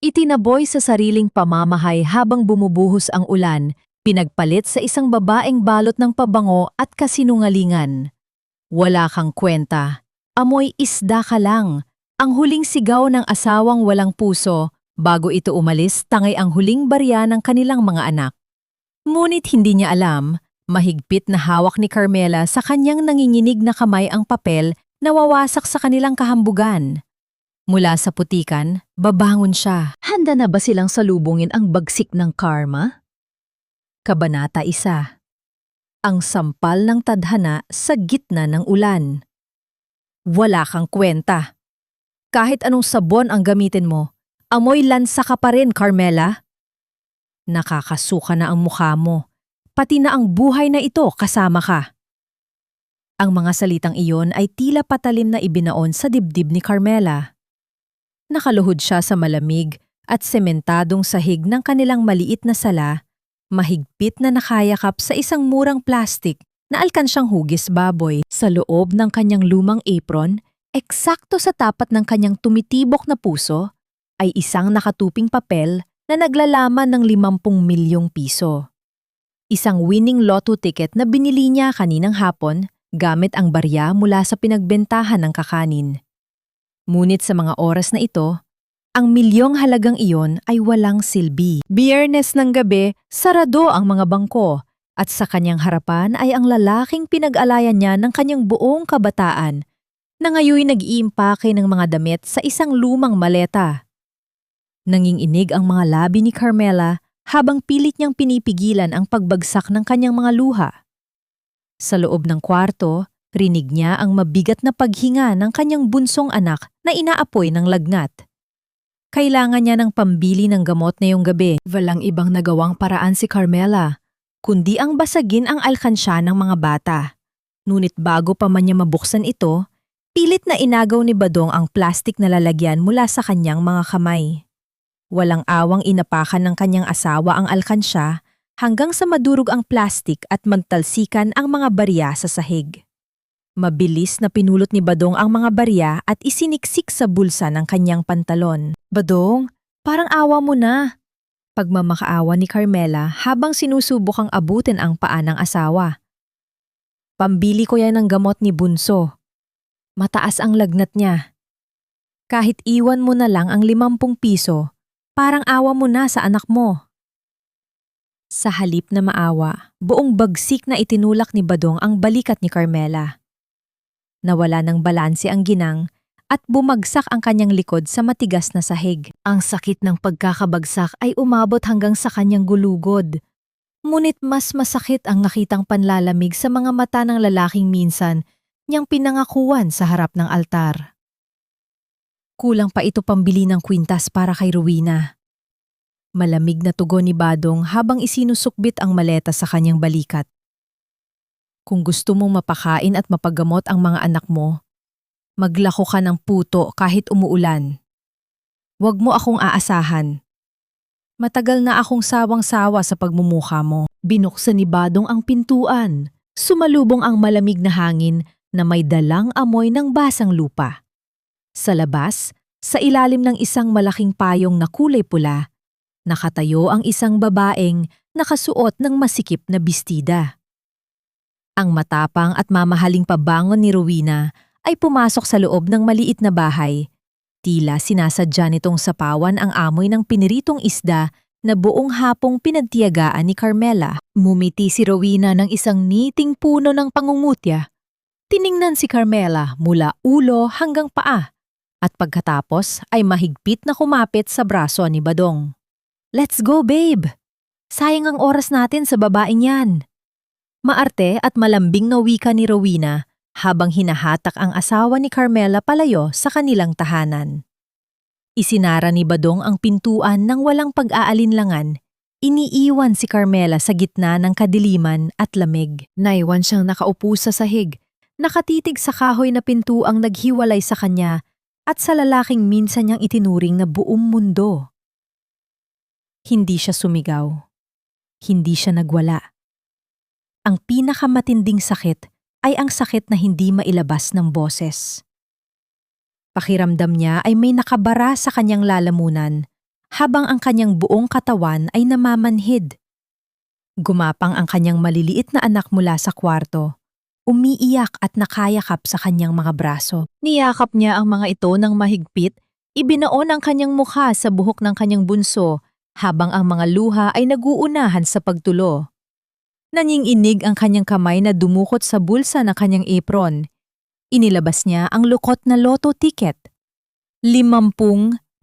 Itinaboy sa sariling pamamahay habang bumubuhos ang ulan, pinagpalit sa isang babaeng balot ng pabango at kasinungalingan. Wala kang kwenta. Amoy isda ka lang. Ang huling sigaw ng asawang walang puso, bago ito umalis tangay ang huling barya ng kanilang mga anak. Ngunit hindi niya alam, mahigpit na hawak ni Carmela sa kanyang nanginginig na kamay ang papel na wawasak sa kanilang kahambugan. Mula sa putikan, babangon siya. Handa na ba silang salubungin ang bagsik ng karma? Kabanata 1. Ang sampal ng tadhana sa gitna ng ulan. Wala kang kwenta. Kahit anong sabon ang gamitin mo, amoy lansa ka pa rin, Carmela. Nakakasuka na ang mukha mo, pati na ang buhay na ito kasama ka. Ang mga salitang iyon ay tila patalim na ibinaon sa dibdib ni Carmela. Nakaluhod siya sa malamig at sementadong sahig ng kanilang maliit na sala, mahigpit na nakayakap sa isang murang plastik na alkansyang hugis baboy. Sa loob ng kanyang lumang apron, eksakto sa tapat ng kanyang tumitibok na puso, ay isang nakatuping papel na naglalaman ng 50 milyong piso. Isang winning lotto ticket na binili niya kaninang hapon gamit ang barya mula sa pinagbentahan ng kakanin. Ngunit sa mga oras na ito, ang milyong halagang iyon ay walang silbi. Biyernes ng gabi, sarado ang mga bangko at sa kanyang harapan ay ang lalaking pinag-alayan niya ng kanyang buong kabataan na ngayon nag-iimpake ng mga damit sa isang lumang maleta. Nanginginig ang mga labi ni Carmela habang pilit niyang pinipigilan ang pagbagsak ng kanyang mga luha. Sa loob ng kwarto, rinig niya ang mabigat na paghinga ng kanyang bunsong anak na inaapoy ng lagnat. Kailangan niya ng pambili ng gamot ngayong gabi. Walang ibang nagawang paraan si Carmela, kundi ang basagin ang alkansya ng mga bata. Ngunit bago pa man niya mabuksan ito, pilit na inagaw ni Badong ang plastik na lalagyan mula sa kanyang mga kamay. Walang awang inapakan ng kanyang asawa ang alkansya hanggang sa madurog ang plastik at magtalsikan ang mga barya sa sahig. Mabilis na pinulot ni Badong ang mga barya at isiniksik sa bulsa ng kanyang pantalon. Badong, parang awa mo na. Pagmamakaawa ni Carmela habang sinusubukang abutin ang paa ng asawa. Pambili ko yan ng gamot ni Bunso. Mataas ang lagnat niya. Kahit iwan mo na lang ang 50 piso, parang awa mo na sa anak mo. Sa halip na maawa, buong bagsik na itinulak ni Badong ang balikat ni Carmela. Nawala ng balanse ang ginang at bumagsak ang kanyang likod sa matigas na sahig. Ang sakit ng pagkakabagsak ay umabot hanggang sa kanyang gulugod. Ngunit mas masakit ang nakitang panlalamig sa mga mata ng lalaking minsan niyang pinangakuan sa harap ng altar. Kulang pa ito pambili ng kwintas para kay Rowena. Malamig na tugon ni Badong habang isinusukbit ang maleta sa kanyang balikat. Kung gusto mong mapakain at mapagamot ang mga anak mo, maglako ka ng puto kahit umuulan. Huwag mo akong aasahan. Matagal na akong sawang-sawa sa pagmumukha mo. Binuksan ni Badong ang pintuan. Sumalubong ang malamig na hangin na may dalang amoy ng basang lupa. Sa labas, sa ilalim ng isang malaking payong na kulay pula, nakatayo ang isang babaeng nakasuot ng masikip na bestida. Ang matapang at mamahaling pabangon ni Rowena ay pumasok sa loob ng maliit na bahay. Tila sinasadya nitong sapawan ang amoy ng piniritong isda na buong hapong pinagtiyagaan ni Carmela. Mumiti si Rowena ng isang niting puno ng pangungutya. Tiningnan si Carmela mula ulo hanggang paa at pagkatapos ay mahigpit na kumapit sa braso ni Badong. "Let's go, babe! Sayang ang oras natin sa babaeng yan." Maarte at malambing na wika ni Rowena habang hinahatak ang asawa ni Carmela palayo sa kanilang tahanan. Isinara ni Badong ang pintuan ng walang pag-aalinlangan. Iniiwan si Carmela sa gitna ng kadiliman at lamig. Naiwan siyang nakaupo sa sahig, nakatitig sa kahoy na pintuang naghiwalay sa kanya at sa lalaking minsan niyang itinuring na buong mundo. Hindi siya sumigaw. Hindi siya nagwala. Ang pinakamatinding sakit ay ang sakit na hindi mailabas ng boses. Pakiramdam niya ay may nakabara sa kanyang lalamunan habang ang kanyang buong katawan ay namamanhid. Gumapang ang kanyang maliliit na anak mula sa kwarto. Umiiyak at nakayakap sa kanyang mga braso. Niyakap niya ang mga ito ng mahigpit, ibinaon ang kanyang mukha sa buhok ng kanyang bunso, habang ang mga luha ay naguunahan sa pagtulo. Nanginginig ang kanyang kamay na dumukot sa bulsa ng kanyang apron. Inilabas niya ang lukot na loto ticket. 50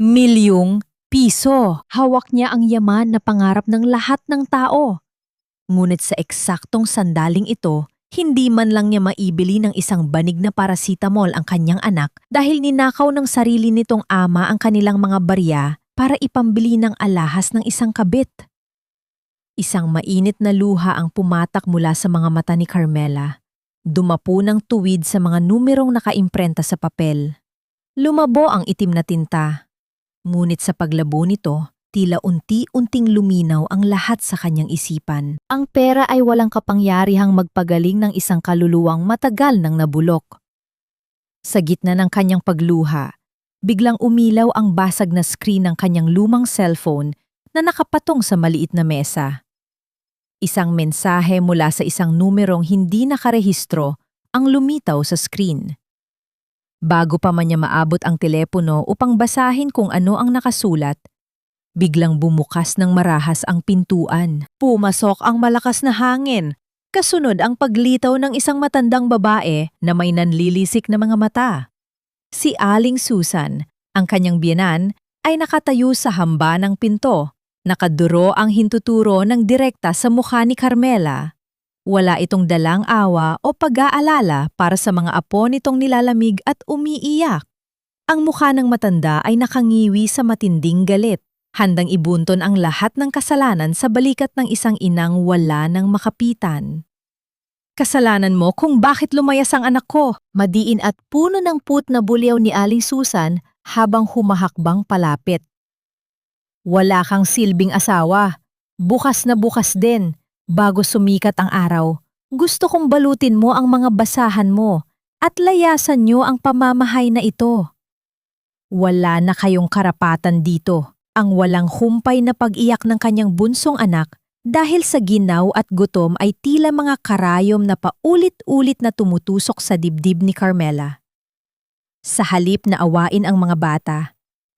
milyong piso. Hawak niya ang yaman na pangarap ng lahat ng tao. Ngunit sa eksaktong sandaling ito, hindi man lang niya maibili ng isang banig na paracetamol ang kanyang anak dahil ninakaw ng sarili nitong ama ang kanilang mga barya para ipambili ng alahas ng isang kabit. Isang mainit na luha ang pumatak mula sa mga mata ni Carmela. Dumapo ng tuwid sa mga numerong nakaimprenta sa papel. Lumabo ang itim na tinta. Ngunit sa paglabo nito, tila unti-unting luminaw ang lahat sa kanyang isipan. Ang pera ay walang kapangyarihang magpagaling ng isang kaluluwang matagal nang nabulok. Sa gitna ng kanyang pagluha, biglang umilaw ang basag na screen ng kanyang lumang cellphone na nakapatong sa maliit na mesa. Isang mensahe mula sa isang numerong hindi nakarehistro ang lumitaw sa screen. Bago pa man niya maabot ang telepono upang basahin kung ano ang nakasulat, biglang bumukas ng marahas ang pintuan. Pumasok ang malakas na hangin. Kasunod ang paglitaw ng isang matandang babae na may nanlilisik na mga mata. Si Aling Susan, ang kanyang biyenan, ay nakatayo sa hamba ng pinto. Nakaduro ang hintuturo ng direkta sa mukha ni Carmela. Wala itong dalang awa o pag-aalala para sa mga apo nitong nilalamig at umiiyak. Ang mukha ng matanda ay nakangiwi sa matinding galit. Handang ibunton ang lahat ng kasalanan sa balikat ng isang inang wala ng makapitan. Kasalanan mo kung bakit lumayas ang anak ko. Madiin at puno ng put na bulyaw ni Aling Susan habang humahakbang palapit. Wala kang silbing asawa. Bukas na bukas din, bago sumikat ang araw. Gusto kong balutin mo ang mga basahan mo at layasan niyo ang pamamahay na ito. Wala na kayong karapatan dito. Ang walang humpay na pag-iyak ng kanyang bunsong anak dahil sa ginaw at gutom ay tila mga karayom na paulit-ulit na tumutusok sa dibdib ni Carmela. Sa halip na awain ang mga bata,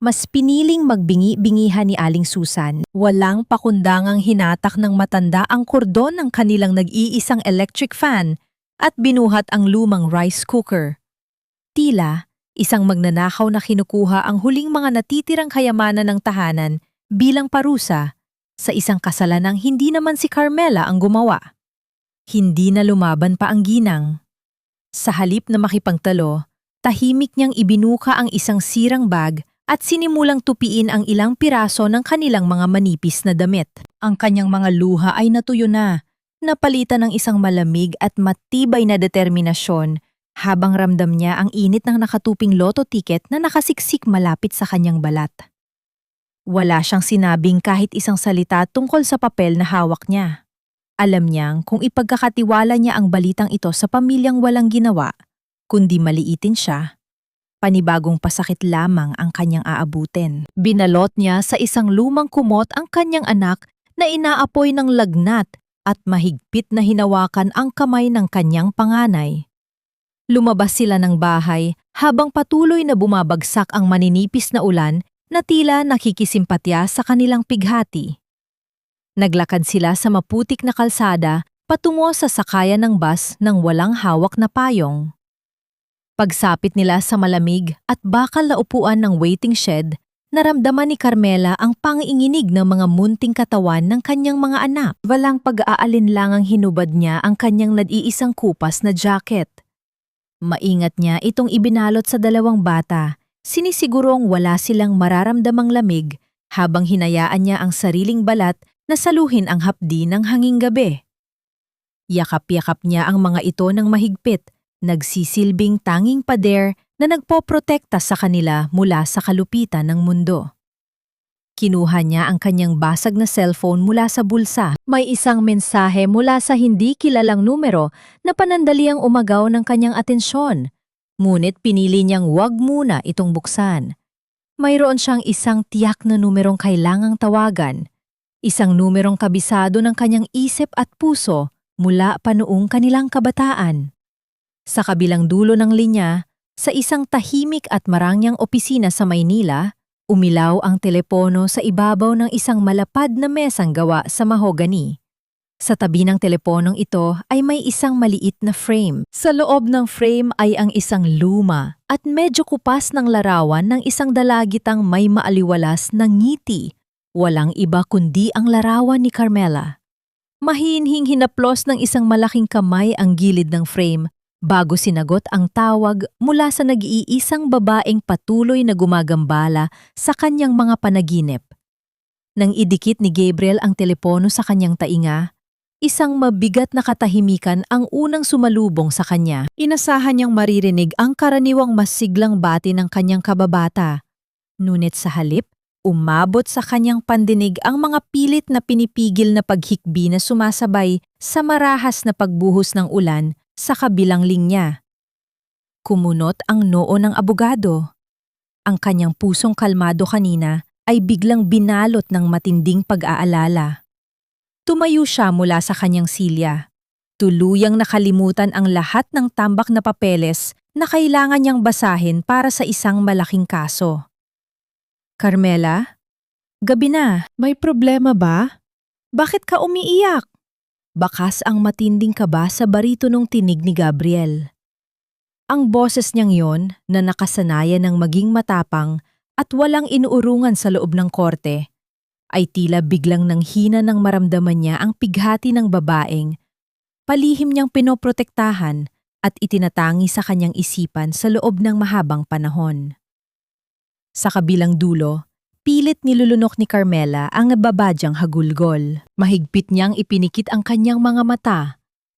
mas piniling magbingi-bingihan ni Aling Susan. Walang pakundangang hinatak ng matanda ang kordon ng kanilang nag-iisang electric fan at binuhat ang lumang rice cooker. Tila, isang magnanakaw na kinukuha ang huling mga natitirang kayamanan ng tahanan bilang parusa sa isang kasalanang hindi naman si Carmela ang gumawa. Hindi na lumaban pa ang ginang. Sa halip na makipagtalo, tahimik niyang ibinuka ang isang sirang bag at sinimulang tupiin ang ilang piraso ng kanilang mga manipis na damit. Ang kanyang mga luha ay natuyo na, napalitan ng isang malamig at matibay na determinasyon habang ramdam niya ang init ng nakatuping loto ticket na nakasiksik malapit sa kanyang balat. Wala siyang sinabing kahit isang salita tungkol sa papel na hawak niya. Alam niyang kung ipagkakatiwala niya ang balitang ito sa pamilyang walang ginawa, kundi maliitin siya, panibagong pasakit lamang ang kanyang aabutin. Binalot niya sa isang lumang kumot ang kanyang anak na inaapoy ng lagnat at mahigpit na hinawakan ang kamay ng kanyang panganay. Lumabas sila ng bahay habang patuloy na bumabagsak ang maninipis na ulan na tila nakikisimpatya sa kanilang pighati. Naglakad sila sa maputik na kalsada patungo sa sakayan ng bus ng walang hawak na payong. Pagsapit nila sa malamig at bakal na upuan ng waiting shed, naramdaman ni Carmela ang panginginig ng mga munting katawan ng kanyang mga anak. Walang pag-aalinlangang hinubad niya ang kanyang nag-iisang kupas na jacket. Maingat niya itong ibinalot sa dalawang bata, sinisigurong wala silang mararamdamang lamig habang hinayaan niya ang sariling balat na saluhin ang hapdi ng hanging gabi. Yakap-yakap niya ang mga ito ng mahigpit, nagsisilbing tanging pader na nagpoprotekta sa kanila mula sa kalupitan ng mundo. Kinuha niya ang kanyang basag na cellphone mula sa bulsa. May isang mensahe mula sa hindi kilalang numero na panandaliang umagaw ng kanyang atensyon. Ngunit pinili niyang wag muna itong buksan. Mayroon siyang isang tiyak na numerong kailangang tawagan, isang numerong kabisado ng kanyang isip at puso mula pa noong kanilang kabataan. Sa kabilang dulo ng linya, sa isang tahimik at marangyang opisina sa Maynila, umilaw ang telepono sa ibabaw ng isang malapad na mesang gawa sa mahogani. Sa tabi ng teleponong ito ay may isang maliit na frame. Sa loob ng frame ay ang isang luma at medyo kupas ng larawan ng isang dalagitang may maaliwalas na ngiti. Walang iba kundi ang larawan ni Carmela. Mahinhing hinaplos ng isang malaking kamay ang gilid ng frame bago sinagot ang tawag mula sa nag-iisang babaeng patuloy na gumagambala sa kanyang mga panaginip. Nang idikit ni Gabriel ang telepono sa kanyang tainga, isang mabigat na katahimikan ang unang sumalubong sa kanya. Inasahan niyang maririnig ang karaniwang masiglang bati ng kanyang kababata. Ngunit sa halip, umabot sa kanyang pandinig ang mga pilit na pinipigil na paghikbi na sumasabay sa marahas na pagbuhos ng ulan sa kabilang linya. Kumunot ang noo ng abogado. Ang kanyang pusong kalmado kanina ay biglang binalot ng matinding pag-aalala. Tumayo siya mula sa kanyang silya. Tuluyang nakalimutan ang lahat ng tambak na papeles na kailangan niyang basahin para sa isang malaking kaso. Carmela? Gabi na. May problema ba? Bakit ka umiiyak? Bakas ang matinding kaba sa baritonong tinig ni Gabriel. Ang boses niyang yon na nakasanayan ng maging matapang at walang inuurungan sa loob ng korte, ay tila biglang nanghina ng maramdaman niya ang pighati ng babaeng, palihim niyang pinoprotektahan at itinatangi sa kanyang isipan sa loob ng mahabang panahon. Sa kabilang dulo, pilit nilulunok ni Carmela ang nababadyang hagulgol. Mahigpit niyang ipinikit ang kanyang mga mata,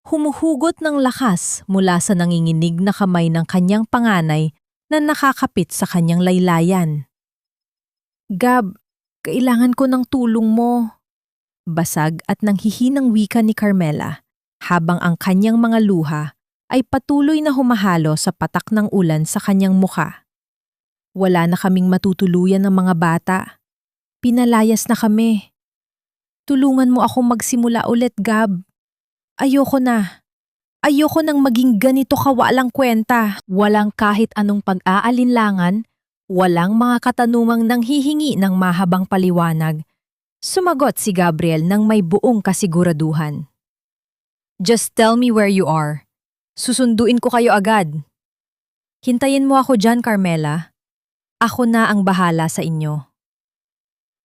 humuhugot ng lakas mula sa nanginginig na kamay ng kanyang panganay na nakakapit sa kanyang laylayan. Gab, kailangan ko ng tulong mo. Basag at nanghihinang wika ni Carmela habang ang kanyang mga luha ay patuloy na humahalo sa patak ng ulan sa kanyang mukha. Wala na kaming matutuluyan ng mga bata. Pinalayas na kami. Tulungan mo ako magsimula ulit, Gab. Ayoko na. Ayoko nang maging ganito kawalang kwenta. Walang kahit anong pag-aalinlangan, walang mga katanungang nanghihingi ng mahabang paliwanag. Sumagot si Gabriel ng may buong kasiguraduhan. Just tell me where you are. Susunduin ko kayo agad. Hintayin mo ako dyan, Carmela. Ako na ang bahala sa inyo.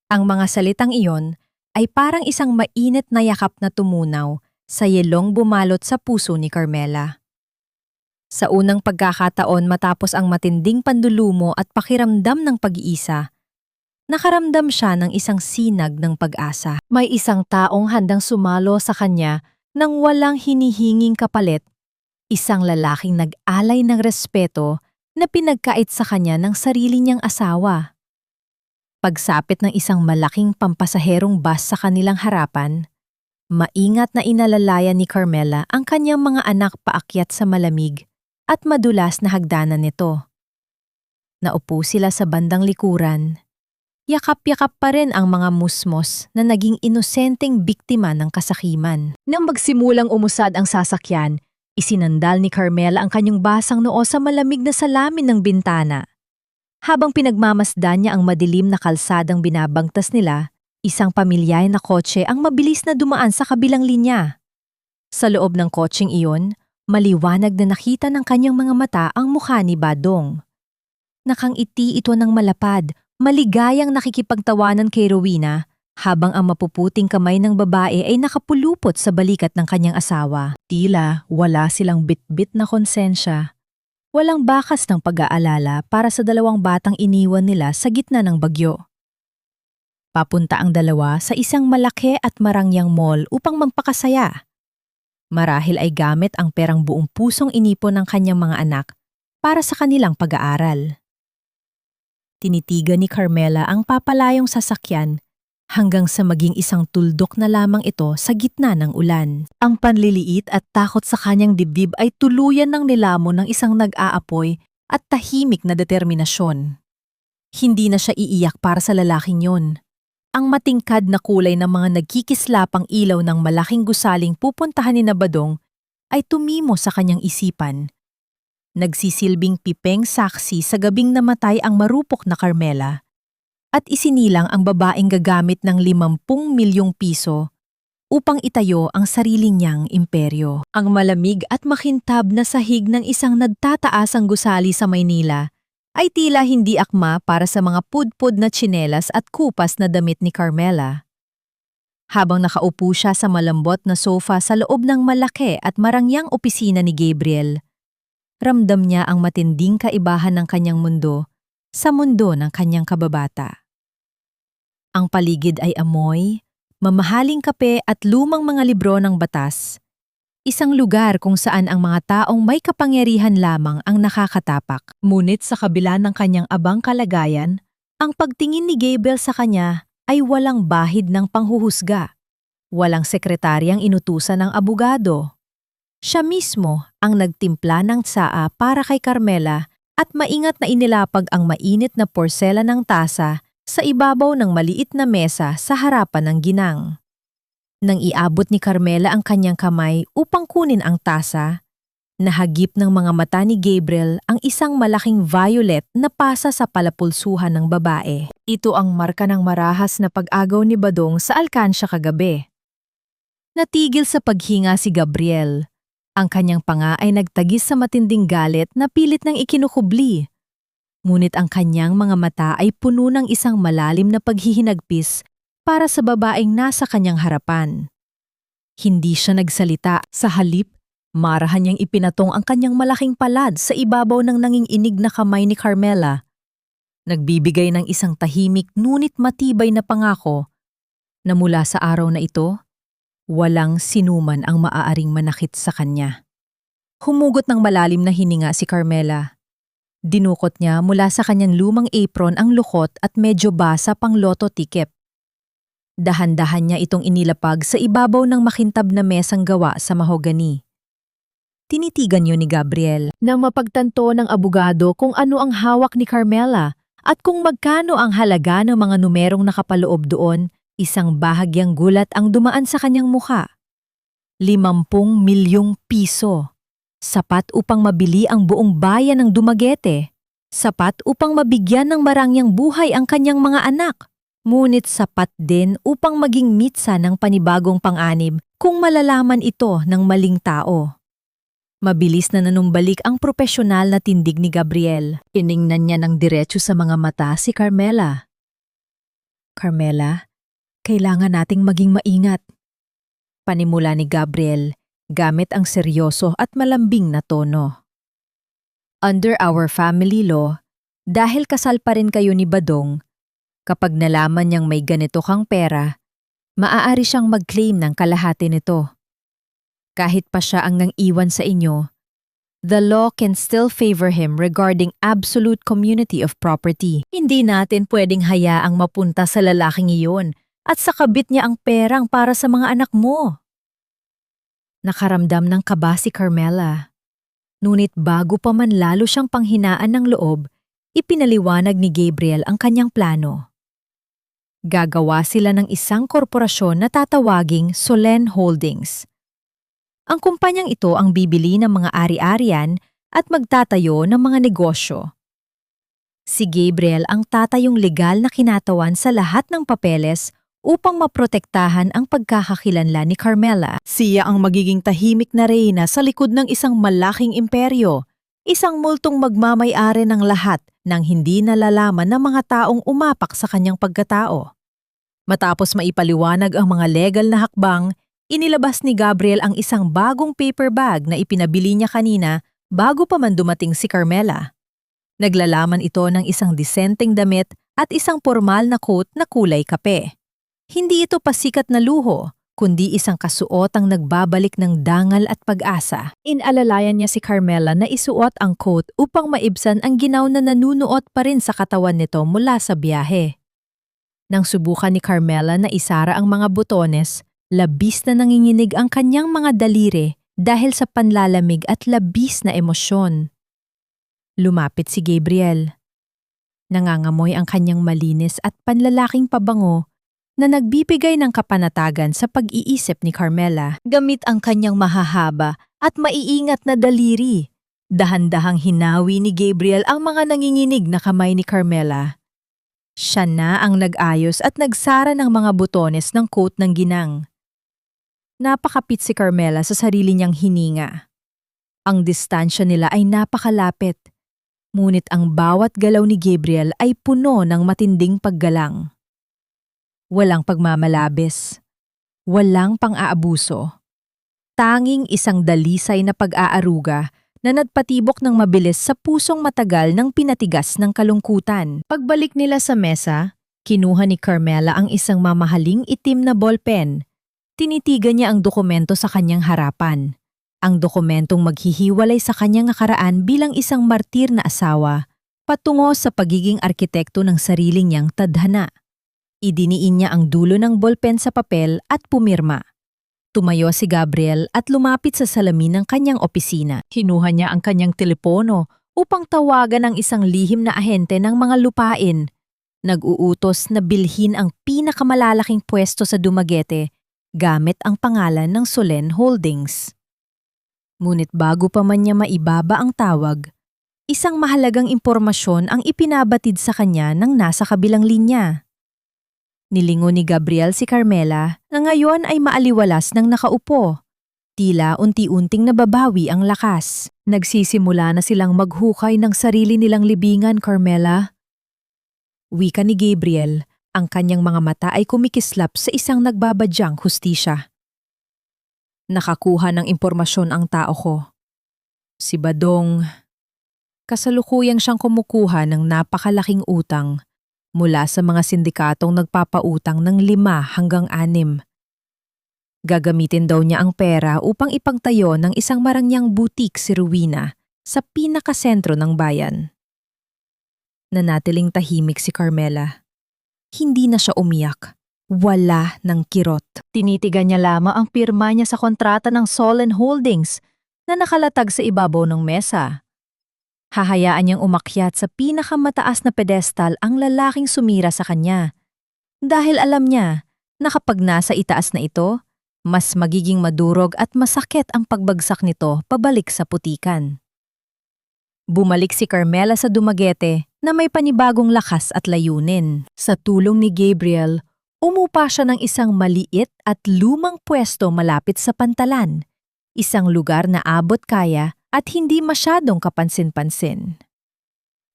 Ang mga salitang iyon ay parang isang mainit na yakap na tumunaw sa yelong bumalot sa puso ni Carmela. Sa unang pagkakataon matapos ang matinding pandulumo at pakiramdam ng pag-iisa, nakaramdam siya ng isang sinag ng pag-asa. May isang taong handang sumalo sa kanya nang walang hinihinging kapalit, isang lalaking nag-alay ng respeto na pinagkait sa kanya ng sarili niyang asawa. Pagsapit ng isang malaking pampasaherong bus sa kanilang harapan, maingat na inalalayan ni Carmela ang kanyang mga anak paakyat sa malamig at madulas na hagdanan nito. Naupo sila sa bandang likuran. Yakap-yakap pa rin ang mga musmos na naging inosenteng biktima ng kasakiman. Nang magsimulang umusad ang sasakyan, isinandal ni Carmela ang kanyang basang noo sa malamig na salamin ng bintana. Habang pinagmamasdan niya ang madilim na kalsadang binabangtas nila, isang pamilyay na kotse ang mabilis na dumaan sa kabilang linya. Sa loob ng kotseng iyon, maliwanag na nakita ng kanyang mga mata ang mukha ni Badong. Nakangiti ito ng malapad, maligayang nakikipagtawanan kay Rowena, habang ang mapuputing kamay ng babae ay nakapulupot sa balikat ng kanyang asawa. Tila wala silang bitbit na konsensya. Walang bakas ng pag-aalala para sa dalawang batang iniwan nila sa gitna ng bagyo. Papunta ang dalawa sa isang malaki at marangyang mall upang magpakasaya. Marahil ay gamit ang perang buong pusong inipon ng kanyang mga anak para sa kanilang pag-aaral. Tinitigan ni Carmela ang papalayong sasakyan hanggang sa maging isang tuldok na lamang ito sa gitna ng ulan. Ang panliliit at takot sa kanyang dibdib ay tuluyan ng nilamon ng isang nag-aapoy at tahimik na determinasyon. Hindi na siya iiyak para sa lalaking yon. Ang matingkad na kulay ng mga nagkikislapang ilaw ng malaking gusaling pupuntahan ni Badong ay tumimo sa kanyang isipan. Nagsisilbing pipeng saksi sa gabing namatay ang marupok na Carmela at isinilang ang babaeng gagamit ng 50 milyong piso upang itayo ang sarili niyang imperyo. Ang malamig at makintab na sahig ng isang nagtataasang gusali sa Maynila ay tila hindi akma para sa mga pudpud na tsinelas at kupas na damit ni Carmela. Habang nakaupo siya sa malambot na sofa sa loob ng malaki at marangyang opisina ni Gabriel, ramdam niya ang matinding kaibahan ng kanyang mundo sa mundo ng kanyang kababata. Ang paligid ay amoy, mamahaling kape at lumang mga libro ng batas. Isang lugar kung saan ang mga taong may kapangyarihan lamang ang nakakatapak. Ngunit sa kabila ng kanyang abang kalagayan, ang pagtingin ni Gabriel sa kanya ay walang bahid ng panghuhusga. Walang sekretaryang inutusan ng abogado. Siya mismo ang nagtimpla ng tsaa para kay Carmela at maingat na inilapag ang mainit na porsela ng tasa sa ibabaw ng maliit na mesa sa harapan ng ginang. Nang iabot ni Carmela ang kanyang kamay upang kunin ang tasa, nahagip ng mga mata ni Gabriel ang isang malaking violet na pasa sa palapulsuhan ng babae. Ito ang marka ng marahas na pag-agaw ni Badong sa alkansya kagabi. Natigil sa paghinga si Gabriel. Ang kanyang panga ay nagtagis sa matinding galit na pilit ng ikinukubli. Ngunit ang kanyang mga mata ay puno ng isang malalim na paghihinagpis para sa babaeng nasa kanyang harapan. Hindi siya nagsalita, sa halip, marahan niyang ipinatong ang kanyang malaking palad sa ibabaw ng nanginginig na kamay ni Carmela. Nagbibigay ng isang tahimik ngunit matibay na pangako na mula sa araw na ito, walang sinuman ang maaaring manakit sa kanya. Humugot ng malalim na hininga si Carmela. Dinukot niya mula sa kanyang lumang apron ang lukot at medyo basa pang loto ticket. Dahan-dahan niya itong inilapag sa ibabaw ng makintab na mesang gawa sa mahogani. Tinitigan niyo ni Gabriel nang mapagtanto ng abogado kung ano ang hawak ni Carmela at kung magkano ang halaga ng mga numerong nakapaloob doon, isang bahagyang gulat ang dumaan sa kanyang mukha. 50 milyong piso. Sapat upang mabili ang buong bayan ng Dumaguete. Sapat upang mabigyan ng marangyang buhay ang kanyang mga anak. Ngunit sapat din upang maging mitsa ng panibagong panganib kung malalaman ito ng maling tao. Mabilis na nanumbalik ang propesyonal na tindig ni Gabriel. Iningnan niya ng diretso sa mga mata si Carmela. Carmela, kailangan nating maging maingat. Panimula ni Gabriel gamit ang seryoso at malambing na tono. Under our family law, dahil kasal pa rin kayo ni Badong, kapag nalaman niyang may ganito kang pera, maaari siyang mag-claim ng kalahati nito. Kahit pa siya ang nang iwan sa inyo, the law can still favor him regarding absolute community of property. Hindi natin pwedeng hayaang mapunta sa lalaking iyon at sakabit niya ang perang para sa mga anak mo. Nakaramdam ng kaba si Carmela. Ngunit bago pa man lalo siyang panghinaan ng loob, ipinaliwanag ni Gabriel ang kanyang plano. Gagawa sila ng isang korporasyon na tatawaging Solen Holdings. Ang kumpanyang ito ang bibili ng mga ari-arian at magtatayo ng mga negosyo. Si Gabriel ang tatayong legal na kinatawan sa lahat ng papeles upang maprotektahan ang pagkakakilanlan ni Carmela. Siya ang magiging tahimik na reyna sa likod ng isang malaking imperyo, isang multong magmamay-ari ng lahat nang hindi nalalaman ng mga taong umapak sa kanyang pagkatao. Matapos maipaliwanag ang mga legal na hakbang, inilabas ni Gabriel ang isang bagong paper bag na ipinabili niya kanina bago pa man dumating si Carmela. Naglalaman ito ng isang disenteng damit at isang formal na coat na kulay kape. Hindi ito pasikat na luho, kundi isang kasuotang nagbabalik ng dangal at pag-asa. Inalalayan niya si Carmela na isuot ang coat upang maibsan ang ginaw na nanunuot pa rin sa katawan nito mula sa biyahe. Nang subukan ni Carmela na isara ang mga butones, labis na nanginginig ang kanyang mga daliri dahil sa panlalamig at labis na emosyon. Lumapit si Gabriel. Nangangamoy ang kanyang malinis at panlalaking pabango na nagbibigay ng kapanatagan sa pag-iisip ni Carmela gamit ang kanyang mahahaba at maiingat na daliri. Dahan-dahang hinawi ni Gabriel ang mga nanginginig na kamay ni Carmela. Siya na ang nag-ayos at nagsara ng mga butones ng coat ng ginang. Napakapit si Carmela sa sarili niyang hininga. Ang distansya nila ay napakalapit, ngunit ang bawat galaw ni Gabriel ay puno ng matinding paggalang. Walang pagmamalabis, walang pang-aabuso. Tanging isang dalisay na pag-aaruga na nagpatibok ng mabilis sa pusong matagal ng pinatigas ng kalungkutan. Pagbalik nila sa mesa, kinuha ni Carmela ang isang mamahaling itim na ballpen. Tinitigan niya ang dokumento sa kanyang harapan. Ang dokumentong maghihiwalay sa kanyang nakaraan bilang isang martir na asawa, patungo sa pagiging arkitekto ng sariling niyang tadhana. Idiniin niya ang dulo ng ballpen sa papel at pumirma. Tumayo si Gabriel at lumapit sa salamin ng kanyang opisina. Kinuha niya ang kanyang telepono upang tawagan ang isang lihim na ahente ng mga lupain. Nag-uutos na bilhin ang pinakamalalaking pwesto sa Dumaguete gamit ang pangalan ng Solen Holdings. Ngunit bago pa man niya maibaba ang tawag, isang mahalagang impormasyon ang ipinabatid sa kanya ng nasa kabilang linya. Nilingon ni Gabriel si Carmela na ngayon ay maaliwalas ng nakaupo. Tila unti-unting nababawi ang lakas. Nagsisimula na silang maghukay ng sarili nilang libingan, Carmela. Wika ni Gabriel, ang kanyang mga mata ay kumikislap sa isang nagbabadyang hustisya. Nakakuha ng impormasyon ang tao ko. Si Badong. Kasalukuyang siyang kumukuha ng napakalaking utang mula sa mga sindikatong nagpapautang ng 5 hanggang 6. Gagamitin daw niya ang pera upang ipagtayo ng isang marangyang butik si Rowena sa pinakasentro ng bayan. Nanatiling tahimik si Carmela. Hindi na siya umiyak. Wala ng kirot. Tinitigan niya lamang ang pirma niya sa kontrata ng Solen Holdings na nakalatag sa ibabaw ng mesa. Hahayaan niyang umakyat sa pinakamataas na pedestal ang lalaking sumira sa kanya. Dahil alam niya na kapag nasa itaas na ito, mas magiging madurog at masakit ang pagbagsak nito pabalik sa putikan. Bumalik si Carmela sa Dumaguete na may panibagong lakas at layunin. Sa tulong ni Gabriel, umupa siya ng isang maliit at lumang pwesto malapit sa Pantalan, isang lugar na abot kaya at hindi masyadong kapansin-pansin.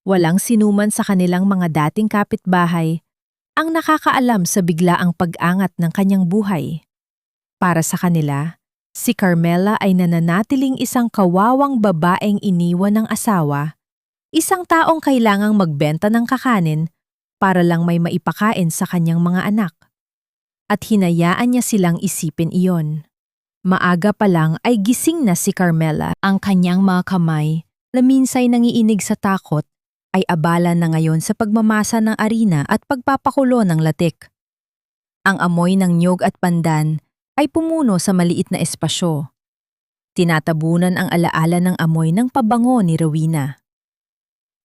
Walang sinuman sa kanilang mga dating kapitbahay ang nakakaalam sa biglaang pag-angat ng kanyang buhay. Para sa kanila, si Carmela ay nananatiling isang kawawang babaeng iniwan ng asawa, isang taong kailangang magbenta ng kakanin para lang may maipakain sa kanyang mga anak. At hinayaan niya silang isipin iyon. Maaga pa lang ay gising na si Carmela. Ang kanyang mga kamay na minsay nangiinig sa takot ay abala na ngayon sa pagmamasa ng arena at pagpapakulo ng latik. Ang amoy ng niyog at pandan ay pumuno sa maliit na espasyo. Tinatabunan ang alaala ng amoy ng pabango ni Rowena.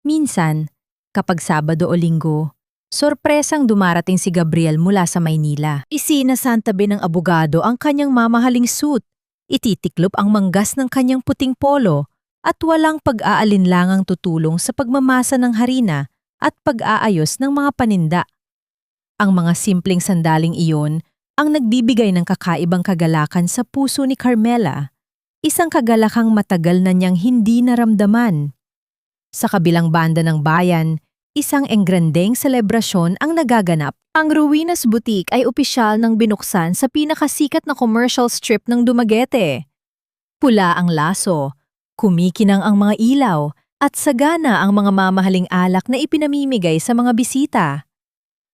Minsan, kapag Sabado o Linggo, sorpresang dumarating si Gabriel mula sa Maynila. Isinasantabi ng abogado ang kanyang mamahaling suit. Ititiklop ang manggas ng kanyang puting polo at walang pag-aalinlangang tutulong sa pagmamasa ng harina at pag-aayos ng mga paninda. Ang mga simpleng sandaling iyon ang nagbibigay ng kakaibang kagalakan sa puso ni Carmela, isang kagalakang matagal na niyang hindi naramdaman. Sa kabilang banda ng bayan, isang engrandeng selebrasyon ang nagaganap. Ang Rowena's Boutique ay opisyal ng binuksan sa pinakasikat na commercial strip ng Dumaguete. Pula ang laso, kumikinang ang mga ilaw, at sagana ang mga mamahaling alak na ipinamimigay sa mga bisita.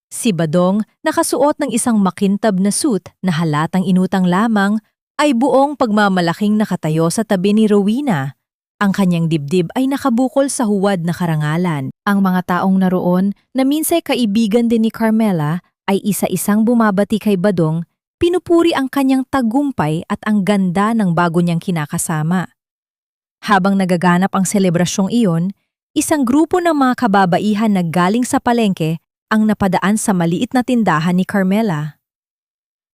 Si Badong, nakasuot ng isang makintab na suit na halatang inutang lamang, ay buong pagmamalaking nakatayo sa tabi ni Rowena. Ang kanyang dibdib ay nakabukol sa huwad na karangalan. Ang mga taong naroon na minsay kaibigan din ni Carmela ay isa-isang bumabati kay Badong, pinupuri ang kanyang tagumpay at ang ganda ng bago niyang kinakasama. Habang nagaganap ang selebrasyong iyon, isang grupo ng mga kababaihan na galing sa palengke ang napadaan sa maliit na tindahan ni Carmela.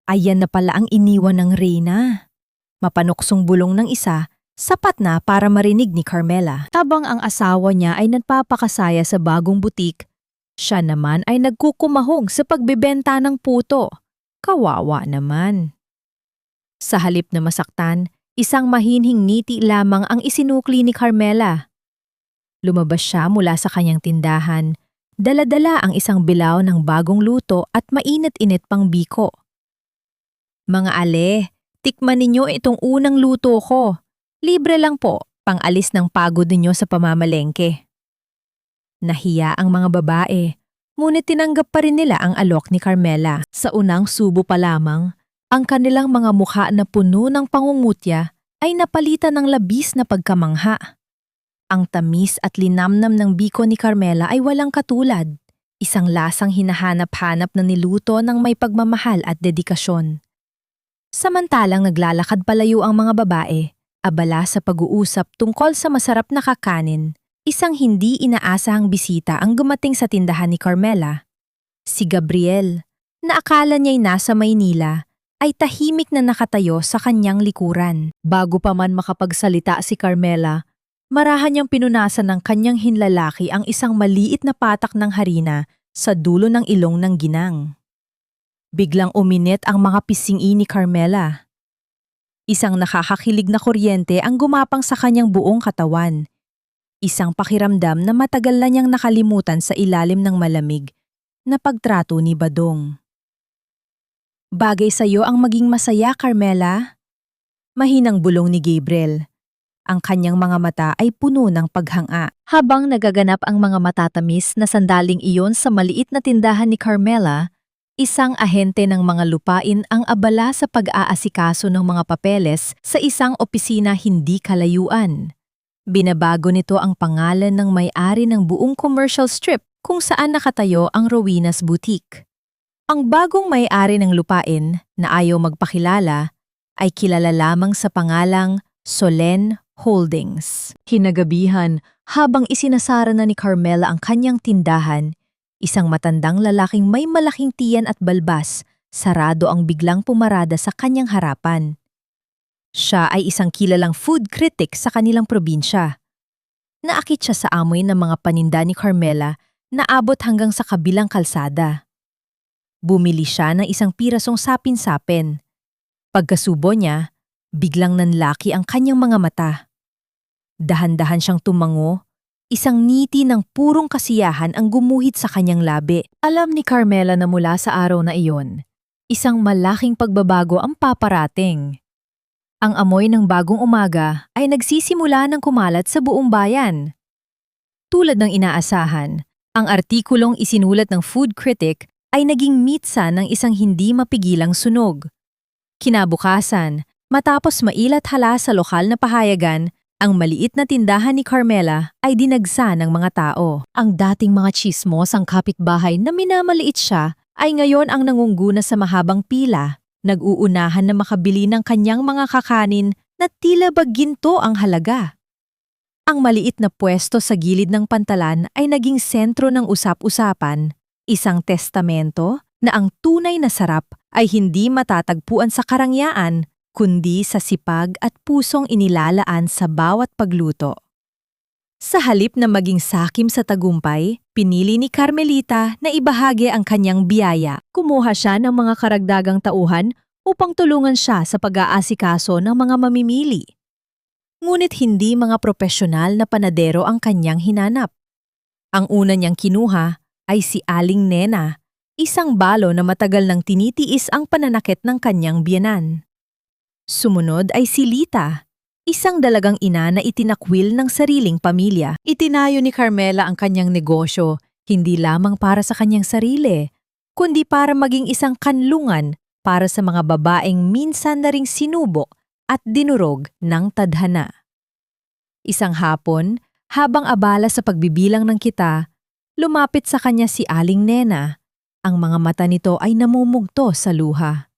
Ayan na pala ang iniwan ng Reyna. Mapanuksong bulong ng isa, sapat na para marinig ni Carmela. Habang ang asawa niya ay nagpapakasaya sa bagong butik, siya naman ay nagkukumahong sa pagbebenta ng puto. Kawawa naman. Sa halip na masaktan, isang mahinhing ngiti lamang ang isinukli ni Carmela. Lumabas siya mula sa kanyang tindahan. Dala-dala ang isang bilaw ng bagong luto at mainit-init pang biko. Mga ale, tikman ninyo itong unang luto ko. Libre lang po, pang-alis ng pagod ninyo sa pamamalengke. Nahiya ang mga babae, ngunit tinanggap pa rin nila ang alok ni Carmela. Sa unang subo pa lamang, ang kanilang mga mukha na puno ng pangungutya ay napalitan ng labis na pagkamangha. Ang tamis at linamnam ng biko ni Carmela ay walang katulad, isang lasang hinahanap-hanap na niluto ng may pagmamahal at dedikasyon. Samantalang naglalakad palayo ang mga babae, abala sa pag-uusap tungkol sa masarap na kakanin, isang hindi inaasahang bisita ang gumating sa tindahan ni Carmela. Si Gabriel, na akala niya'y nasa Maynila, ay tahimik na nakatayo sa kanyang likuran. Bago pa man makapagsalita si Carmela, marahan niyang pinunasan ng kanyang hinlalaki ang isang maliit na patak ng harina sa dulo ng ilong ng ginang. Biglang uminit ang mga pisngi ni Carmela. Isang nakakakilig na kuryente ang gumapang sa kanyang buong katawan. Isang pakiramdam na matagal na niyang nakalimutan sa ilalim ng malamig na pagtrato ni Badong. Bagay sa iyo ang maging masaya, Carmela? Mahinang bulong ni Gabriel. Ang kanyang mga mata ay puno ng paghanga. Habang nagaganap ang mga matatamis na sandaling iyon sa maliit na tindahan ni Carmela, isang ahente ng mga lupain ang abala sa pag-aasikaso ng mga papeles sa isang opisina hindi kalayuan. Binabago nito ang pangalan ng may-ari ng buong commercial strip kung saan nakatayo ang Rowena's Boutique. Ang bagong may-ari ng lupain na ayaw magpakilala ay kilala lamang sa pangalang Solen Holdings. Hinagabihan, habang isinasara na ni Carmela ang kanyang tindahan, isang matandang lalaking may malaking tiyan at balbas, sarado ang biglang pumarada sa kanyang harapan. Siya ay isang kilalang food critic sa kanilang probinsya. Naakit siya sa amoy ng mga paninda ni Carmela na abot hanggang sa kabilang kalsada. Bumili siya ng isang pirasong sapin-sapin. Pagkasubo niya, biglang nanlaki ang kanyang mga mata. Dahan-dahan siyang tumango. Isang ngiti ng purong kasiyahan ang gumuhit sa kanyang labi. Alam ni Carmela na mula sa araw na iyon, isang malaking pagbabago ang paparating. Ang amoy ng bagong umaga ay nagsisimula ng kumalat sa buong bayan. Tulad ng inaasahan, ang artikulong isinulat ng food critic ay naging mitsa ng isang hindi mapigilang sunog. Kinabukasan, matapos mailat-hala sa lokal na pahayagan, ang maliit na tindahan ni Carmela ay dinagsa ng mga tao. Ang dating mga tsismos ang kapitbahay na minamaliit siya ay ngayon ang nangungguna sa mahabang pila, nag-uunahan na makabili ng kanyang mga kakanin na tila ba ginto ang halaga. Ang maliit na pwesto sa gilid ng pantalan ay naging sentro ng usap-usapan, isang testamento na ang tunay na sarap ay hindi matatagpuan sa karangyaan, kundi sa sipag at pusong inilalaan sa bawat pagluto. Sa halip na maging sakim sa tagumpay, pinili ni Carmelita na ibahagi ang kanyang biyaya. Kumuha siya ng mga karagdagang tauhan upang tulungan siya sa pag-aasikaso ng mga mamimili. Ngunit hindi mga profesional na panadero ang kanyang hinanap. Ang una niyang kinuha ay si Aling Nena, isang balo na matagal nang tinitiis ang pananakit ng kanyang biyenan. Sumunod ay si Lita, isang dalagang ina na itinakwil ng sariling pamilya. Itinayo ni Carmela ang kanyang negosyo, hindi lamang para sa kanyang sarili, kundi para maging isang kanlungan para sa mga babaeng minsan na ring sinubok at dinurog ng tadhana. Isang hapon, habang abala sa pagbibilang ng kita, lumapit sa kanya si Aling Nena. Ang mga mata nito ay namumugto sa luha.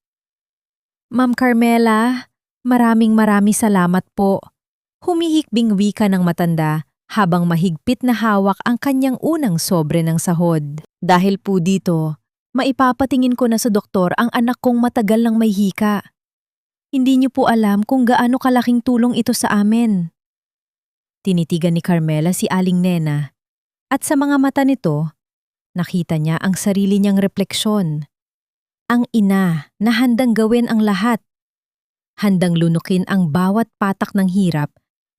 Ma'am Carmela, maraming salamat po. Humihikbing wika ng matanda habang mahigpit na hawak ang kanyang unang sobre ng sahod. Dahil po dito, maipapatingin ko na sa doktor ang anak kong matagal nang may hika. Hindi niyo po alam kung gaano kalaking tulong ito sa amin. Tinitigan ni Carmela si Aling Nena at sa mga mata nito, nakita niya ang sarili niyang refleksyon. Ang ina na handang gawin ang lahat. Handang lunukin ang bawat patak ng hirap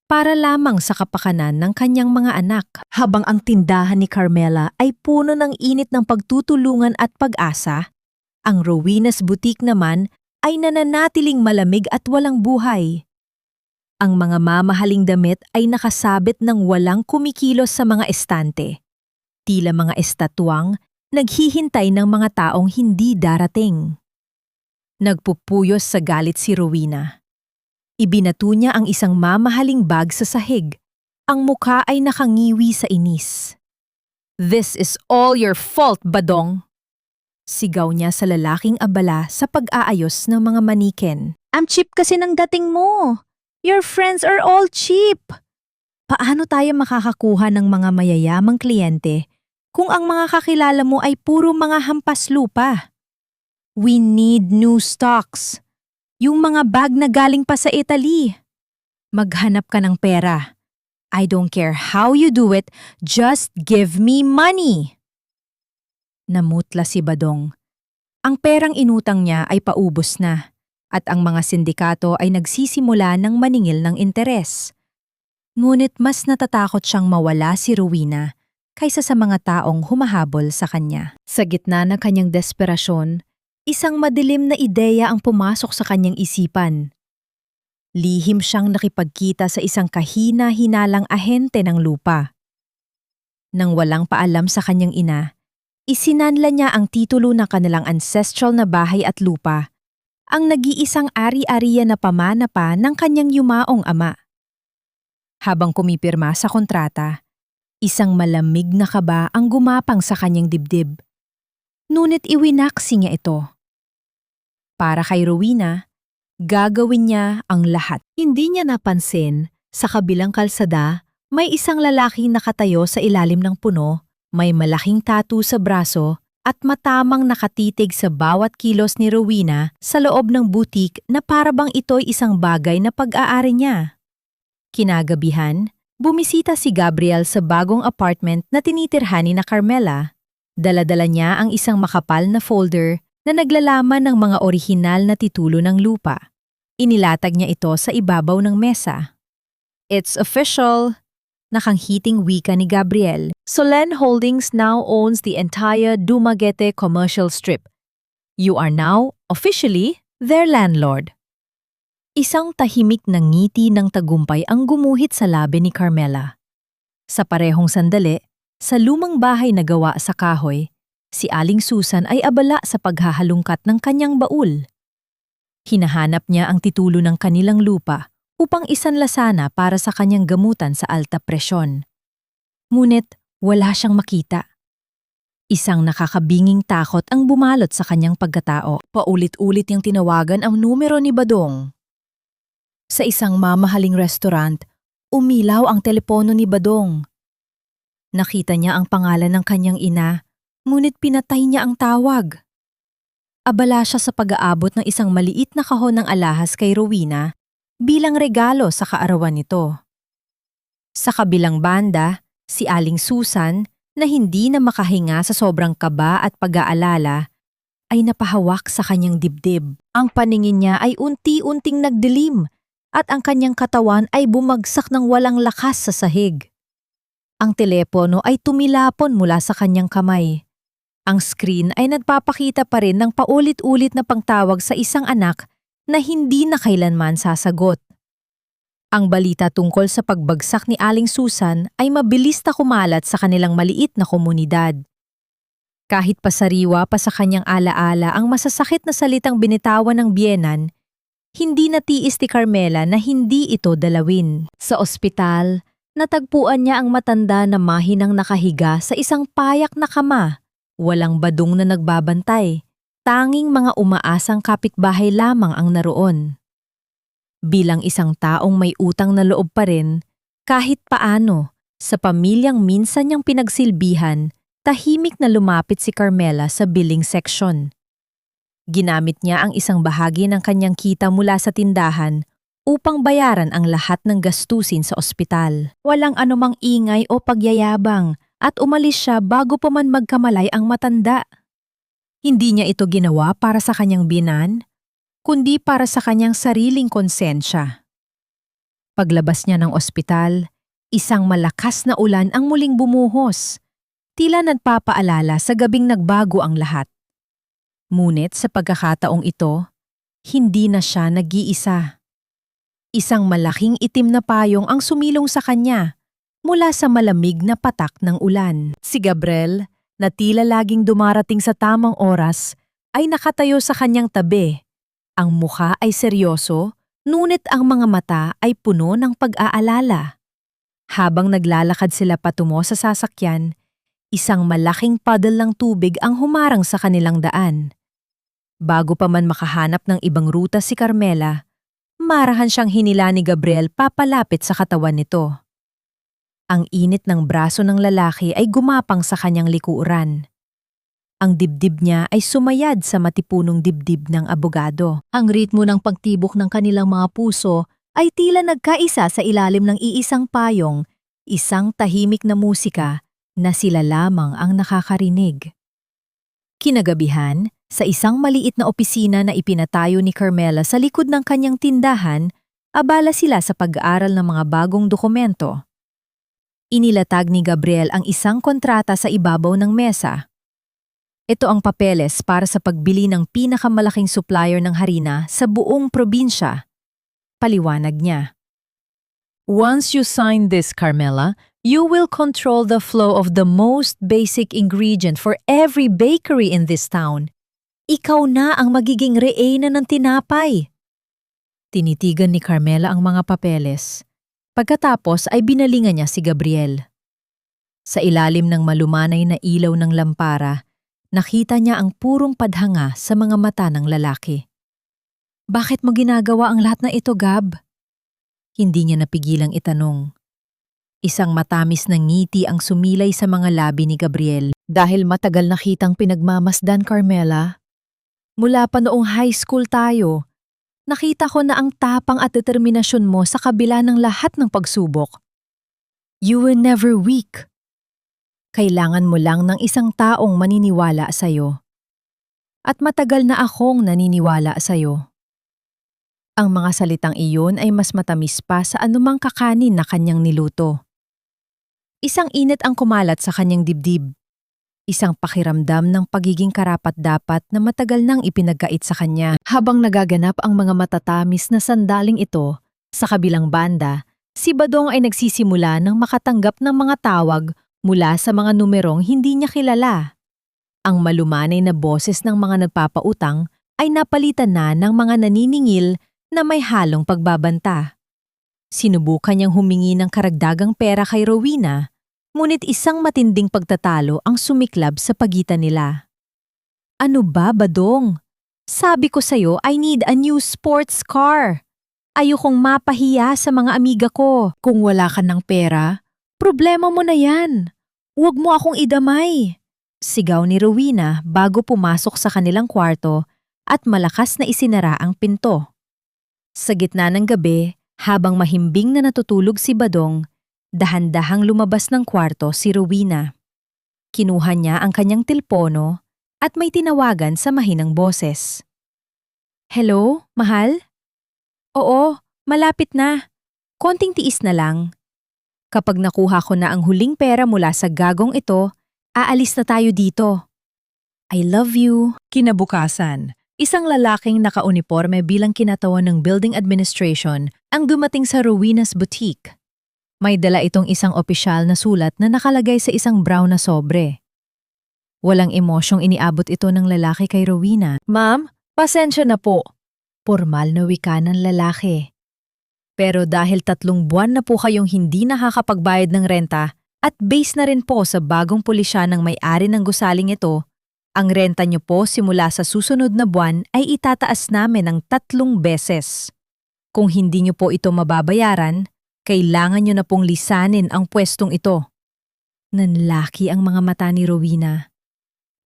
para lamang sa kapakanan ng kanyang mga anak. Habang ang tindahan ni Carmela ay puno ng init ng pagtutulungan at pag-asa, ang Rowena's Boutique naman ay nananatiling malamig at walang buhay. Ang mga mamahaling damit ay nakasabit ng walang kumikilos sa mga estante. Tila mga estatwang naghihintay ng mga taong hindi darating. Nagpupuyos sa galit si Rowena. Ibinato niya ang isang mamahaling bag sa sahig. Ang mukha ay nakangiwi sa inis. "This is all your fault, Badong!" Sigaw niya sa lalaking abala sa pag-aayos ng mga maniken. "Ang cheap kasi ng dating mo! Your friends are all cheap!" Paano tayo makakakuha ng mga mayayamang kliyente kung ang mga kakilala mo ay puro mga hampas lupa? We need new stocks. Yung mga bag na galing pa sa Italy. Maghanap ka ng pera. I don't care how you do it, just give me money. Namutla si Badong. Ang perang inutang niya ay paubos na at ang mga sindikato ay nagsisimula ng maningil ng interes. Ngunit mas natatakot siyang mawala si Rowena kaysa sa mga taong humahabol sa kanya. Sa gitna ng kanyang desperasyon, isang madilim na ideya ang pumasok sa kanyang isipan. Lihim siyang nakipagkita sa isang kahina-hinalang ahente ng lupa. Nang walang paalam sa kanyang ina, isinanla niya ang titulo ng kanilang ancestral na bahay at lupa, ang nag-iisang ari-ariya na pamana pa ng kanyang yumaong ama. Habang kumipirma sa kontrata, isang malamig na kaba ang gumapang sa kanyang dibdib. Ngunit iwinaksi niya ito. Para kay Rowena, gagawin niya ang lahat. Hindi niya napansin, sa kabilang kalsada, may isang lalaki nakatayo sa ilalim ng puno, may malaking tattoo sa braso at matamang nakatitig sa bawat kilos ni Rowena sa loob ng boutique na parabang ito'y isang bagay na pag-aari niya. Kinagabihan, bumisita si Gabriel sa bagong apartment na tinitirhan ni Carmela. Dala-dala niya ang isang makapal na folder na naglalaman ng mga orihinal na titulo ng lupa. Inilatag niya ito sa ibabaw ng mesa. "It's official," nakanghiting wika ni Gabriel. "Solen Holdings now owns the entire Dumaguete commercial strip. You are now, officially, their landlord." Isang tahimik na ngiti ng tagumpay ang gumuhit sa labi ni Carmela. Sa parehong sandali, sa lumang bahay na gawa sa kahoy, si Aling Susan ay abala sa paghahalungkat ng kanyang baul. Hinahanap niya ang titulo ng kanilang lupa upang isanlasana para sa kanyang gamutan sa alta presyon. Ngunit wala siyang makita. Isang nakakabinging takot ang bumalot sa kanyang pagkatao. Paulit-ulit niyang tinawagan ang numero ni Badong. Sa isang mamahaling restaurant, umilaw ang telepono ni Badong. Nakita niya ang pangalan ng kanyang ina, ngunit pinatay niya ang tawag. Abala siya sa pag-aabot ng isang maliit na kahon ng alahas kay Rowena bilang regalo sa kaarawan nito. Sa kabilang banda, si Aling Susan, na hindi na makahinga sa sobrang kaba at pag-aalala, ay napahawak sa kanyang dibdib. Ang paningin niya ay unti-unting nagdilim at ang kanyang katawan ay bumagsak ng walang lakas sa sahig. Ang telepono ay tumilapon mula sa kanyang kamay. Ang screen ay nagpapakita pa rin ng paulit-ulit na pangtawag sa isang anak na hindi na kailanman sasagot. Ang balita tungkol sa pagbagsak ni Aling Susan ay mabilis na kumalat sa kanilang maliit na komunidad. Kahit pasariwa pa sa kanyang alaala ang masasakit na salitang binitawan ng biyenan, hindi natiis ni Carmela na hindi ito dalawin. Sa ospital, natagpuan niya ang matanda na mahinang nakahiga sa isang payak na kama. Walang badong na nagbabantay, tanging mga umaasang kapitbahay lamang ang naroon. Bilang isang taong may utang na loob pa rin, kahit paano, Sa pamilyang minsan niyang pinagsilbihan, tahimik na lumapit si Carmela sa billing section. Ginamit niya ang isang bahagi ng kanyang kita mula sa tindahan upang bayaran ang lahat ng gastusin sa ospital. Walang anumang ingay o pagyayabang at umalis siya bago pa man magkamalay ang matanda. Hindi niya ito ginawa para sa kanyang binan, kundi para sa kanyang sariling konsensya. Paglabas niya ng ospital, isang malakas na ulan ang muling bumuhos. Tila nagpapaalala sa gabing nagbago ang lahat. Ngunit sa pagkakataong ito, hindi na siya nag-iisa. Isang malaking itim na payong ang sumilong sa kanya mula sa malamig na patak ng ulan. Si Gabriel, na tila laging dumarating sa tamang oras, ay nakatayo sa kanyang tabi. Ang mukha ay seryoso, ngunit ang mga mata ay puno ng pag-aalala. Habang naglalakad sila patungo sa sasakyan, isang malaking puddle ng tubig ang humarang sa kanilang daan. Bago pa man makahanap ng ibang ruta si Carmela, marahan siyang hinila ni Gabriel papalapit sa katawan nito. Ang init ng braso ng lalaki ay gumapang sa kanyang likuran. Ang dibdib niya ay sumayad sa matipunong dibdib ng abogado. Ang ritmo ng pagtibok ng kanilang mga puso ay tila nagkaisa sa ilalim ng iisang payong, isang tahimik na musika na sila lamang ang nakakarinig. Kinagabihan, sa isang maliit na opisina na ipinatayo ni Carmela sa likod ng kanyang tindahan, abala sila sa pag-aaral ng mga bagong dokumento. Inilatag ni Gabriel ang isang kontrata sa ibabaw ng mesa. Ito ang papeles para sa pagbili ng pinakamalaking supplier ng harina sa buong probinsya. Paliwanag niya. Once you sign this, Carmela, you will control the flow of the most basic ingredient for every bakery in this town. Ikaw na ang magiging reyna ng tinapay. Tinitigan ni Carmela ang mga papeles. Pagkatapos ay binalingan niya si Gabriel. Sa ilalim ng malumanay na ilaw ng lampara, nakita niya ang purong padhanga sa mga mata ng lalaki. Bakit mo ginagawa ang lahat na ito, Gab? Hindi niya napigilang itanong. Isang matamis na ngiti ang sumilay sa mga labi ni Gabriel. Dahil matagal na kitang pinagmamasdan, Carmela. Mula pa noong high school tayo, nakita ko na ang tapang at determinasyon mo sa kabila ng lahat ng pagsubok. You were never weak. Kailangan mo lang ng isang taong maniniwala sa'yo. At matagal na akong naniniwala sa'yo. Ang mga salitang iyon ay mas matamis pa sa anumang kakanin na kanyang niluto. Isang init ang kumalat sa kanyang dibdib. Isang pakiramdam ng pagiging karapat-dapat na matagal nang ipinagkait sa kanya. Habang nagaganap ang mga matatamis na sandaling ito, sa kabilang banda, si Badong ay nagsisimula ng makatanggap ng mga tawag mula sa mga numerong hindi niya kilala. Ang malumanay na boses ng mga nagpapautang ay napalitan na ng mga naniningil na may halong pagbabanta. Sinubukan niyang humingi ng karagdagang pera kay Rowena, ngunit isang matinding pagtatalo ang sumiklab sa pagitan nila. Ano ba, Badong? Sabi ko sa'yo, I need a new sports car. Ayokong mapahiya sa mga amiga ko. Kung wala ka ng pera, problema mo na yan. Huwag mo akong idamay. Sigaw ni Rowena bago pumasok sa kanilang kwarto at malakas na isinara ang pinto. Sa gitna ng gabi, habang mahimbing na natutulog si Badong, dahan-dahang lumabas ng kwarto si Rowena. Kinuha niya ang kanyang tilpono at may tinawagan sa mahinang boses. Hello, mahal? Oo, malapit na. Konting tiis na lang. Kapag nakuha ko na ang huling pera mula sa gagong ito, aalis na tayo dito. I love you. Kinabukasan, isang lalaking nakauniporme bilang kinatawan ng building administration ang dumating sa Rowena's boutique. May dala itong isang opisyal na sulat na nakalagay sa isang brown na sobre. Walang emosyong iniabot ito ng lalaki kay Rowena. Ma'am, pasensya na po. Pormal na wika ng lalaki. Pero dahil 3 buwan na po kayong hindi nakakapagbayad ng renta at base na rin po sa bagong pulisya ng may-ari ng gusaling ito, ang renta niyo po simula sa susunod na buwan ay itataas namin ng 3 beses. Kung hindi niyo po ito mababayaran, Kailangan nyo na pong lisanin ang pwestong ito. Nanlaki ang mga mata ni Rowena.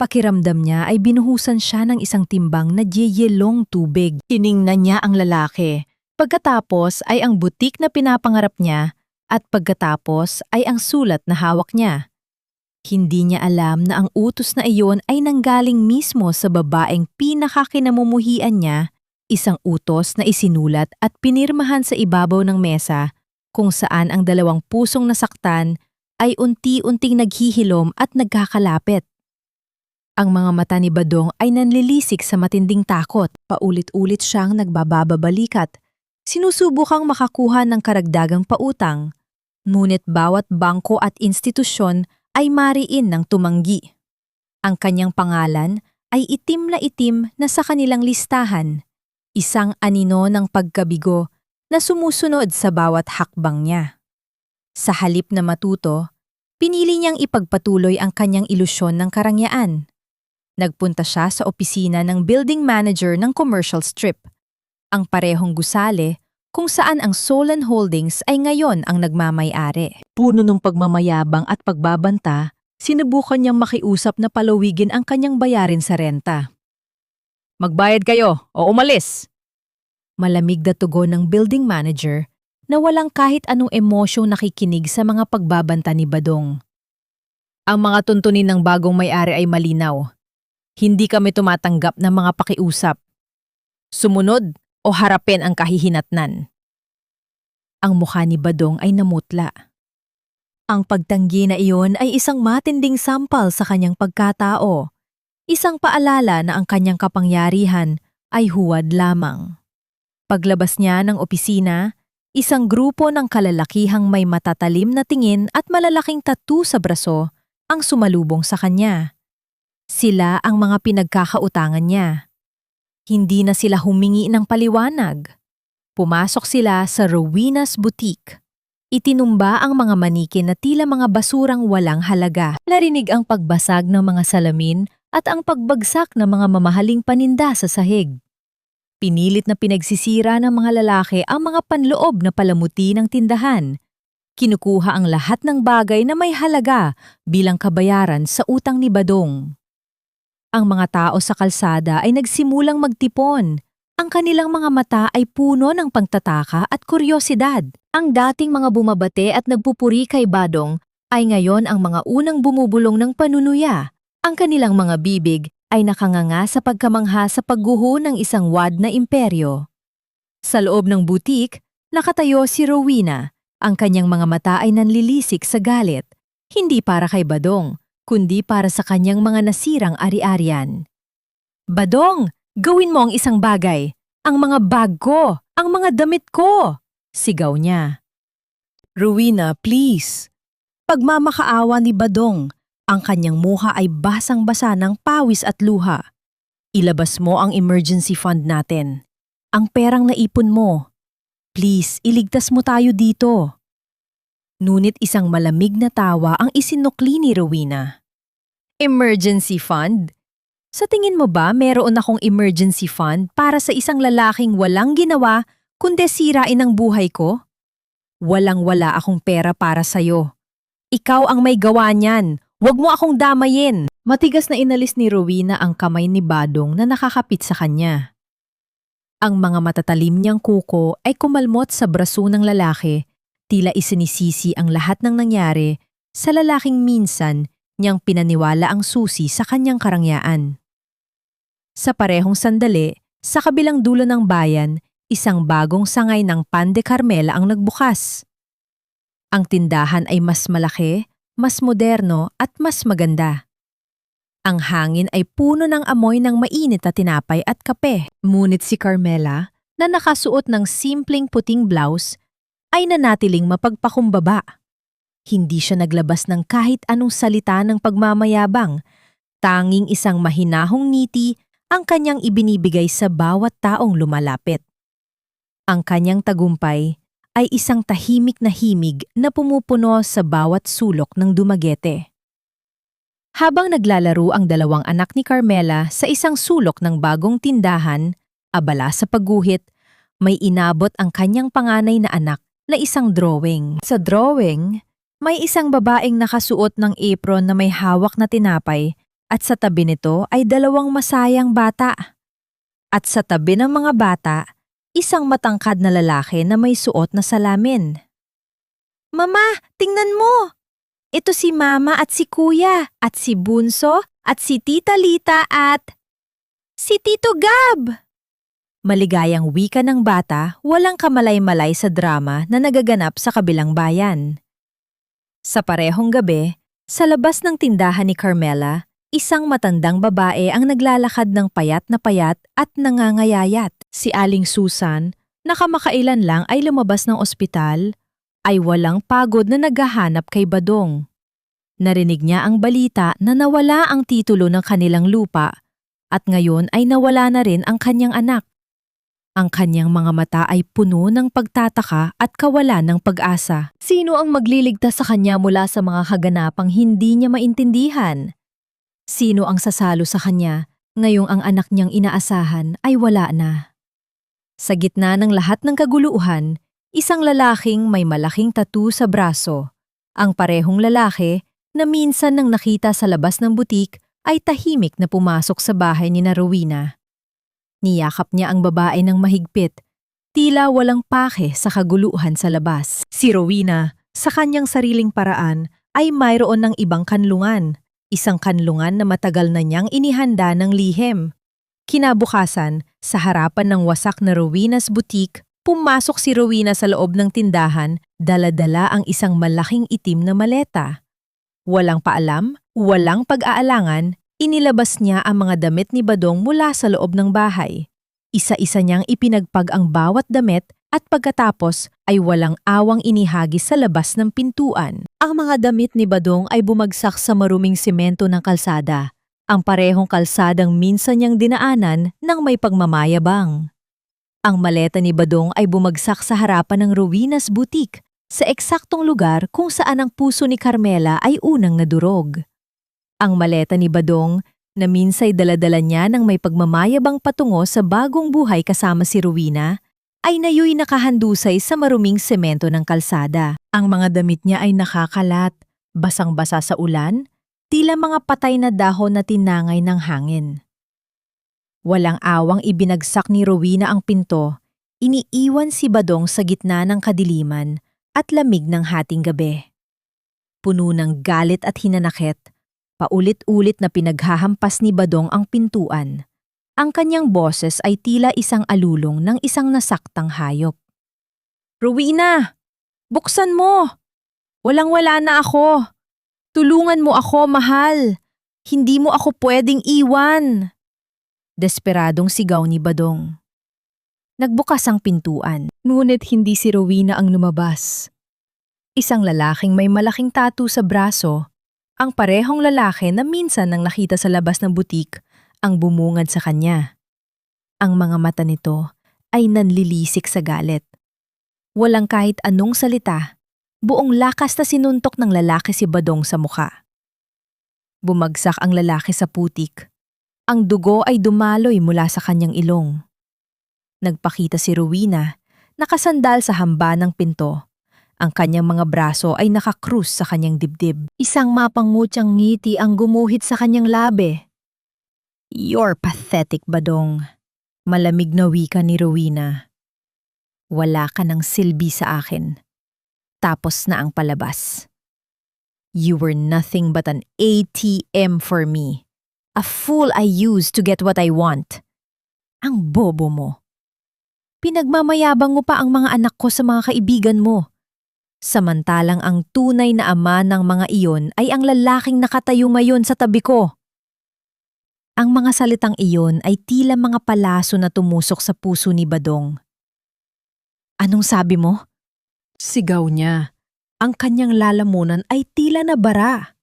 Pakiramdam niya ay binuhusan siya ng isang timbang na yeyelong tubig. Tiningnan niya ang lalaki. Pagkatapos ay ang butik na pinapangarap niya at pagkatapos ay ang sulat na hawak niya. Hindi niya alam na ang utos na iyon ay nanggaling mismo sa babaeng pinakakinamumuhian niya, isang utos na isinulat at pinirmahan sa ibabaw ng mesa kung saan ang dalawang pusong nasaktan ay unti-unting naghihilom at nagkakalapit. Ang mga mata ni Badong ay nanlilisik sa matinding takot. Paulit-ulit siyang nagbababalikat. Sinusubukang makakuha ng karagdagang pautang. Ngunit bawat bangko at institusyon ay mariin ng tumanggi. Ang kanyang pangalan ay itim na sa kanilang listahan. Isang anino ng pagkabigo na sumusunod sa bawat hakbang niya. Sa halip na matuto, pinili niyang ipagpatuloy ang kanyang ilusyon ng karangyaan. Nagpunta siya sa opisina ng building manager ng commercial strip, ang parehong gusali kung saan ang Solon Holdings ay ngayon ang nagmamay-ari. Puno ng pagmamayabang at pagbabanta, sinubukan niyang makiusap na palawigin ang kanyang bayarin sa renta. Magbayad kayo o umalis! Malamig na tugon ng building manager na walang kahit anong emosyong nakikinig sa mga pagbabanta ni Badong. Ang mga tuntunin ng bagong may-ari ay malinaw. Hindi kami tumatanggap ng mga pakiusap. Sumunod o harapin ang kahihinatnan. Ang mukha ni Badong ay namutla. Ang pagtanggi na iyon ay isang matinding sampal sa kanyang pagkatao. Isang paalala na ang kanyang kapangyarihan ay huwad lamang. Paglabas niya ng opisina, isang grupo ng kalalakihang may matatalim na tingin at malalaking tattoo sa braso ang sumalubong sa kanya. Sila ang mga pinagkakautangan niya. Hindi na sila humingi ng paliwanag. Pumasok sila sa Rowena's Boutique. Itinumba ang mga manikin na tila mga basurang walang halaga. Narinig ang pagbasag ng mga salamin at ang pagbagsak ng mga mamahaling paninda sa sahig. Pinilit na pinagsisira ng mga lalaki ang mga panloob na palamuti ng tindahan. Kinukuha ang lahat ng bagay na may halaga bilang kabayaran sa utang ni Badong. Ang mga tao sa kalsada ay nagsimulang magtipon. Ang kanilang mga mata ay puno ng pagtataka at kuryosidad. Ang dating mga bumabate at nagpupuri kay Badong ay ngayon ang mga unang bumubulong ng panunuya. Ang kanilang mga bibig ay nakanganga sa pagkamangha sa pagguho ng isang wad na imperyo. Sa loob ng butik, nakatayo si Rowena. Ang kanyang mga mata ay nanlilisik sa galit. Hindi para kay Badong, kundi para sa kanyang mga nasirang ari-arian. Badong, gawin mo ang isang bagay. Ang mga bag ko, ang mga damit ko! Sigaw niya. Rowena, please. Pagmamakaawa ni Badong, ang kanyang muha ay basang-basa ng pawis at luha. Ilabas mo ang emergency fund natin. Ang perang naipon mo. Please, iligtas mo tayo dito. Ngunit isang malamig na tawa ang isinukli ni Rowena. Emergency fund? Sa tingin mo ba meron akong emergency fund para sa isang lalaking walang ginawa kundi sirain ang buhay ko? Walang-wala akong pera para sa'yo. Ikaw ang may gawa niyan. Huwag mo akong damayin. Matigas na inalis ni Rowena ang kamay ni Badong na nakakapit sa kanya. Ang mga matatalim niyang kuko ay kumalmot sa braso ng lalaki, tila isinisisi ang lahat ng nangyari sa lalaking minsan niyang pinaniwala ang susi sa kanyang karangyaan. Sa parehong sandali, sa kabilang dulo ng bayan, isang bagong sangay ng Pan de Carmela ang nagbukas. Ang tindahan ay mas malaki, mas moderno at mas maganda. Ang hangin ay puno ng amoy ng mainit na tinapay at kape. Ngunit si Carmela, na nakasuot ng simpleng puting blouse, ay nanatiling mapagpakumbaba. Hindi siya naglabas ng kahit anong salita ng pagmamayabang, tanging isang mahinahong ngiti ang kanyang ibinibigay sa bawat taong lumalapit. Ang kanyang tagumpay ay isang tahimik na himig na pumupuno sa bawat sulok ng Dumaguete. Habang naglalaro ang dalawang anak ni Carmela sa isang sulok ng bagong tindahan, abala sa pagguhit, may inabot ang kanyang panganay na anak na isang drawing. Sa drawing, may isang babaeng nakasuot ng apron na may hawak na tinapay at sa tabi nito ay dalawang masayang bata. At sa tabi ng mga bata, isang matangkad na lalaki na may suot na salamin. Mama, tingnan mo! Ito si Mama at si Kuya at si Bunso at si Tita Lita at si Tito Gab! Maligayang wika ng bata, walang kamalay-malay sa drama na nagaganap sa kabilang bayan. Sa parehong gabi, sa labas ng tindahan ni Carmela, isang matandang babae ang naglalakad ng payat at nangangayayat. Si Aling Susan, na kamakailan lang ay lumabas ng ospital, ay walang pagod na naghahanap kay Badong. Narinig niya ang balita na nawala ang titulo ng kanilang lupa at ngayon ay nawala na rin ang kanyang anak. Ang kanyang mga mata ay puno ng pagtataka at kawalan ng pag-asa. Sino ang magliligtas sa kanya mula sa mga kaganapang hindi niya maintindihan? Sino ang sasalo sa kanya ngayong ang anak niyang inaasahan ay wala na? Sa gitna ng lahat ng kaguluhan, isang lalaking may malaking tattoo sa braso. Ang parehong lalaki na minsan nang nakita sa labas ng butik ay tahimik na pumasok sa bahay ni Rowena. Niyakap niya ang babae ng mahigpit, tila walang pake sa kaguluhan sa labas. Si Rowena, sa kanyang sariling paraan, ay mayroon ng ibang kanlungan, isang kanlungan na matagal na niyang inihanda ng lihim. Kinabukasan, sa harapan ng wasak na Rowena's Boutique, pumasok si Rowena sa loob ng tindahan, dala-dala ang isang malaking itim na maleta. Walang paalam, walang pag-aalangan, inilabas niya ang mga damit ni Badong mula sa loob ng bahay. Isa-isa niyang ipinagpag ang bawat damit at pagkatapos ay walang awang inihagis sa labas ng pintuan. Ang mga damit ni Badong ay bumagsak sa maruming semento ng kalsada, ang parehong kalsadang minsan niyang dinaanan nang may pagmamayabang. Ang maleta ni Badong ay bumagsak sa harapan ng Rowena's Boutique, sa eksaktong lugar kung saan ang puso ni Carmela ay unang nadurog. Ang maleta ni Badong, na minsay daladala niya ng may pagmamayabang patungo sa bagong buhay kasama si Rowena, ay nayo'y nakahandusay sa maruming semento ng kalsada. Ang mga damit niya ay nakakalat, basang-basa sa ulan, tila mga patay na dahon na tinangay ng hangin. Walang awang ibinagsak ni Rowena ang pinto, iniiwan si Badong sa gitna ng kadiliman at lamig ng hating gabi. Puno ng galit at hinanakit, paulit-ulit na pinaghahampas ni Badong ang pintuan. Ang kanyang boses ay tila isang alulong ng isang nasaktang hayop. Rowena! Buksan mo! Walang-wala na ako! Tulungan mo ako, mahal! Hindi mo ako pwedeng iwan! Desperadong sigaw ni Badong. Nagbukas ang pintuan, ngunit hindi si Rowena ang lumabas. Isang lalaking may malaking tattoo sa braso, ang parehong lalaki na minsan nang nakita sa labas ng butik, ang bumungad sa kanya. Ang mga mata nito ay nanlilisik sa galit. Walang kahit anong salita, buong lakas na sinuntok ng lalaki si Badong sa mukha. Bumagsak ang lalaki sa putik. Ang dugo ay dumaloy mula sa kanyang ilong. Nagpakita si Rowena, nakasandal sa hamba ng pinto. Ang kanyang mga braso ay nakakrus sa kanyang dibdib. Isang mapangutyang ngiti ang gumuhit sa kanyang labi. You're pathetic, Badong. Malamig na wika ni Rowena. Wala ka ng silbi sa akin. Tapos na ang palabas. You were nothing but an ATM for me. A fool I used to get what I want. Ang bobo mo. Pinagmamayabang mo pa ang mga anak ko sa mga kaibigan mo. Samantalang ang tunay na ama ng mga iyon ay ang lalaking nakatayo ngayon sa tabi ko. Ang mga salitang iyon ay tila mga palaso na tumusok sa puso ni Badong. Anong sabi mo? Sigaw niya. Ang kanyang lalamunan ay tila nabara.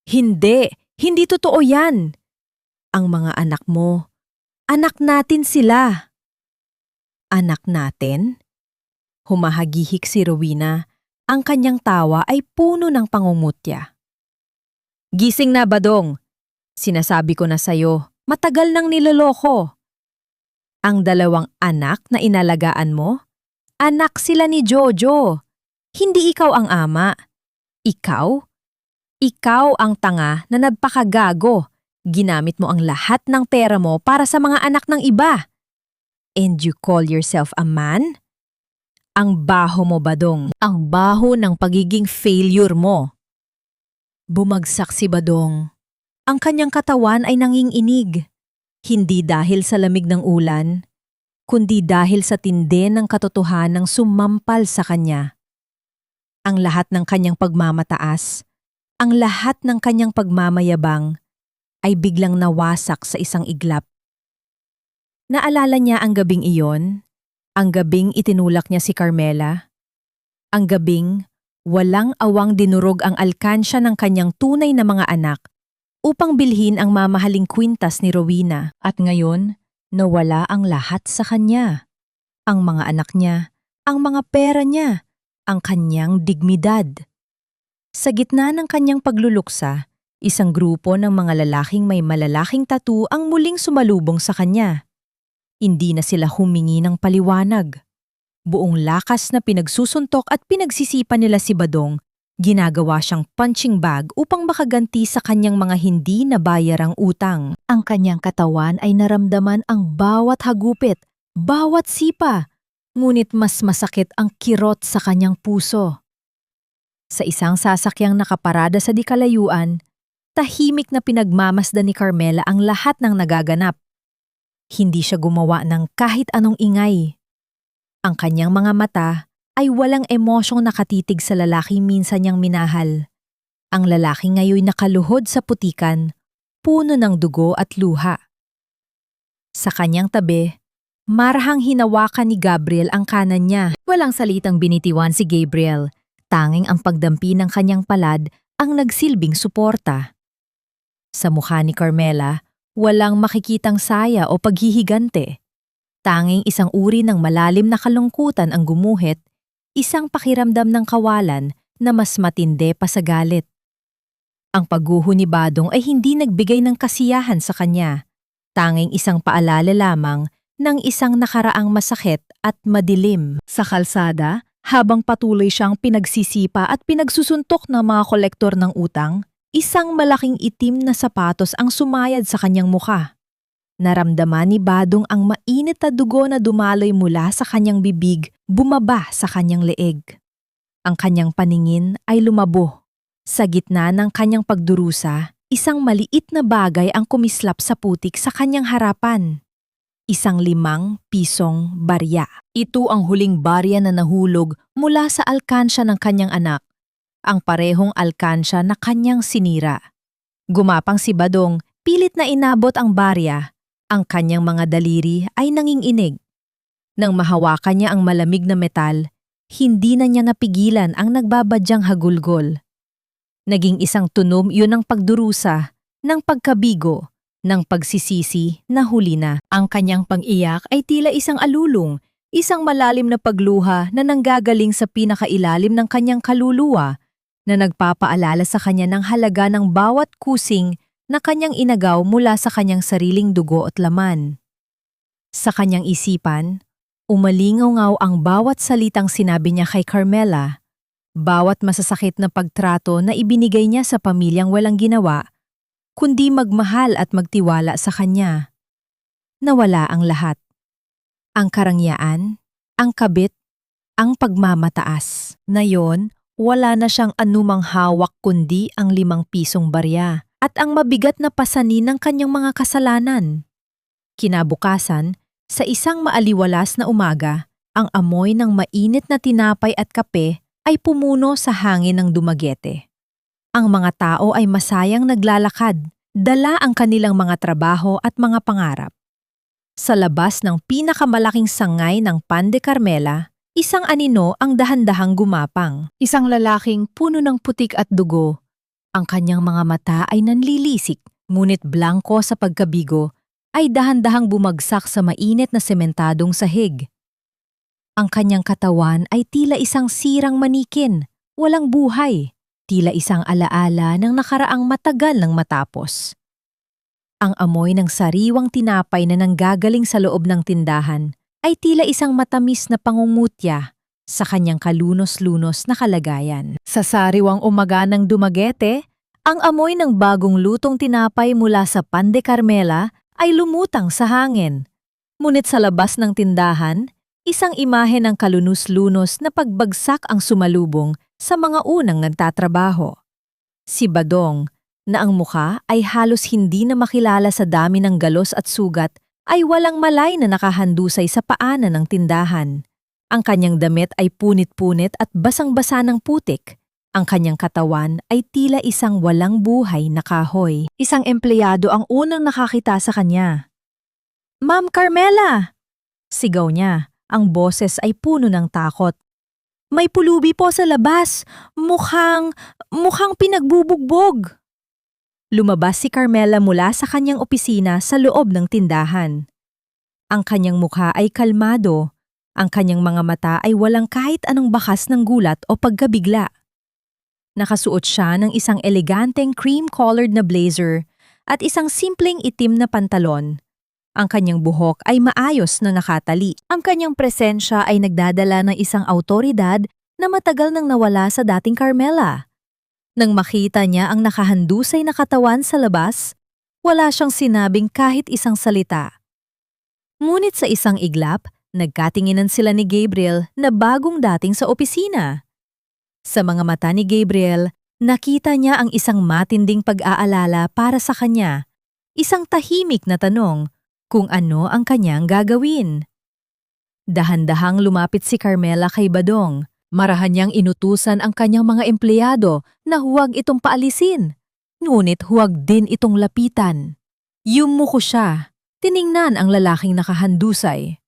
Hindi! Hindi totoo yan! Ang mga anak mo, anak natin sila. Anak natin? Humahagihik si Rowena. Ang kanyang tawa ay puno ng pangungutya. Gising na, Badong! Sinasabi ko na sa'yo, matagal nang niloloko. Ang dalawang anak na inalagaan mo, Anak sila ni Jojo. Hindi ikaw ang ama. Ikaw? Ikaw ang tanga na nagpakagago. Ginamit mo ang lahat ng pera mo para sa mga anak ng iba. And you call yourself a man? Ang baho mo, Badong. Ang baho ng pagiging failure mo. Bumagsak si Badong. Ang kanyang katawan ay nanginginig. Hindi dahil sa lamig ng ulan, kundi dahil sa tindi ng katotohanang sumampal sa kanya. Ang lahat ng kanyang pagmamataas, ang lahat ng kanyang pagmamayabang, ay biglang nawasak sa isang iglap. Naalala niya ang gabing iyon, ang gabing itinulak niya si Carmela, ang gabing walang awang dinurog ang alkansya ng kanyang tunay na mga anak upang bilhin ang mamahaling kwintas ni Rowena. At ngayon, nawala ang lahat sa kanya. Ang mga anak niya, ang mga pera niya, ang kanyang dignidad. Sa gitna ng kanyang pagluluksa, isang grupo ng mga lalaking may malalaking tattoo ang muling sumalubong sa kanya. Hindi na sila humingi ng paliwanag. Buong lakas na pinagsusuntok at pinagsisipan nila si Badong, ginagawa siyang punching bag upang makaganti sa kanyang mga hindi nabayarang utang. Ang kanyang katawan ay naramdaman ang bawat hagupit, bawat sipa, ngunit mas masakit ang kirot sa kanyang puso. Sa isang sasakyang nakaparada sa dikalayuan, tahimik na pinagmamasdan ni Carmela ang lahat ng nagaganap. Hindi siya gumawa ng kahit anong ingay. Ang kanyang mga mata ay walang emosyong nakatitig sa lalaki minsan niyang minahal. Ang lalaki ngayon nakaluhod sa putikan, puno ng dugo at luha. Sa kanyang tabi, marahang hinawakan ni Gabriel ang kanan niya. Walang salitang binitiwan si Gabriel, tanging ang pagdampi ng kanyang palad ang nagsilbing suporta. Sa mukha ni Carmela, walang makikitang saya o paghihigante. Tanging isang uri ng malalim na kalungkutan ang gumuhit, isang pakiramdam ng kawalan na mas matindi pa sa galit. Ang pagguho ni Badong ay hindi nagbigay ng kasiyahan sa kanya, tanging isang paalala lamang ng isang nakaraang masakit at madilim. Sa kalsada, habang patuloy siyang pinagsisipa at pinagsusuntok ng mga kolektor ng utang, isang malaking itim na sapatos ang sumayad sa kanyang mukha. Naramdaman ni Badong ang mainit na dugo na dumaloy mula sa kanyang bibig, bumaba sa kanyang leeg. Ang kanyang paningin ay lumabo. Sa gitna ng kanyang pagdurusa, isang maliit na bagay ang kumislap sa putik sa kanyang harapan. Isang 5 pisong barya. Ito ang huling barya na nahulog mula sa alkansya ng kanyang anak, ang parehong alkansya na kanyang sinira. Gumapang si Badong, pilit na inabot ang barya. Ang kanyang mga daliri ay nanginginig. Nang mahawakan niya ang malamig na metal, hindi na niya napigilan ang nagbabadyang hagulgol. Naging isang tunog yun ng pagdurusa, ng pagkabigo, ng pagsisisi na huli na. Ang kanyang pag-iyak ay tila isang alulong, isang malalim na pagluha na nanggagaling sa pinakailalim ng kanyang kaluluwa, na nagpapaalala sa kanya ng halaga ng bawat kusing na kanyang inagaw mula sa kanyang sariling dugo at laman. Sa kanyang isipan, umalingaw-ngaw ang bawat salitang sinabi niya kay Carmela, bawat masasakit na pagtrato na ibinigay niya sa pamilyang walang ginawa, kundi magmahal at magtiwala sa kanya. Nawala ang lahat. Ang karangyaan, ang kabit, ang pagmamataas. Ngayon, wala na siyang anumang hawak kundi ang 5 pisong barya at ang mabigat na pasanin ng kanyang mga kasalanan. Kinabukasan, sa isang maaliwalas na umaga, ang amoy ng mainit na tinapay at kape ay pumuno sa hangin ng Dumaguete. Ang mga tao ay masayang naglalakad, dala ang kanilang mga trabaho at mga pangarap. Sa labas ng pinakamalaking sangay ng Pan de Carmela, isang anino ang dahan-dahang gumapang. Isang lalaking puno ng putik at dugo. Ang kanyang mga mata ay nanlilisik, ngunit blangko sa pagkabigo, ay dahan-dahang bumagsak sa mainit na sementadong sahig. Ang kanyang katawan ay tila isang sirang manikin, walang buhay, tila isang alaala ng nakaraang matagal ng matapos. Ang amoy ng sariwang tinapay na nanggagaling sa loob ng tindahan ay tila isang matamis na pangungutya sa kanyang kalunos-lunos na kalagayan. Sa sariwang umaga ng Dumaguete, ang amoy ng bagong lutong tinapay mula sa Pan de Carmela ay lumutang sa hangin. Ngunit sa labas ng tindahan, isang imahe ng kalunos-lunos na pagbagsak ang sumalubong sa mga unang nagtatrabaho. Si Badong, na ang mukha ay halos hindi na makilala sa dami ng galos at sugat, ay walang malay na nakahandusay sa paanan ng tindahan. Ang kanyang damit ay punit-punit at basang-basa ng putik. Ang kanyang katawan ay tila isang walang buhay na kahoy. Isang empleyado ang unang nakakita sa kanya. "Ma'am Carmela!" Sigaw niya. Ang boses ay puno ng takot. "May pulubi po sa labas. Mukhang pinagbubugbog." Lumabas si Carmela mula sa kanyang opisina sa loob ng tindahan. Ang kanyang mukha ay kalmado. Ang kanyang mga mata ay walang kahit anong bakas ng gulat o pagkabigla. Nakasuot siya ng isang eleganteng cream-colored na blazer at isang simpleng itim na pantalon. Ang kanyang buhok ay maayos na nakatali. Ang kanyang presensya ay nagdadala ng isang awtoridad na matagal nang nawala sa dating Carmela. Nang makita niya ang nakahandusay na katawan sa labas, wala siyang sinabing kahit isang salita. Ngunit sa isang iglap, nagkatinginan sila ni Gabriel na bagong dating sa opisina. Sa mga mata ni Gabriel, nakita niya ang isang matinding pag-aalala para sa kanya, isang tahimik na tanong kung ano ang kanyang gagawin. Dahan-dahang lumapit si Carmela kay Badong. Marahan niyang inutusan ang kanyang mga empleyado na huwag itong paalisin, ngunit huwag din itong lapitan. Yumuko siya, tiningnan ang lalaking nakahandusay.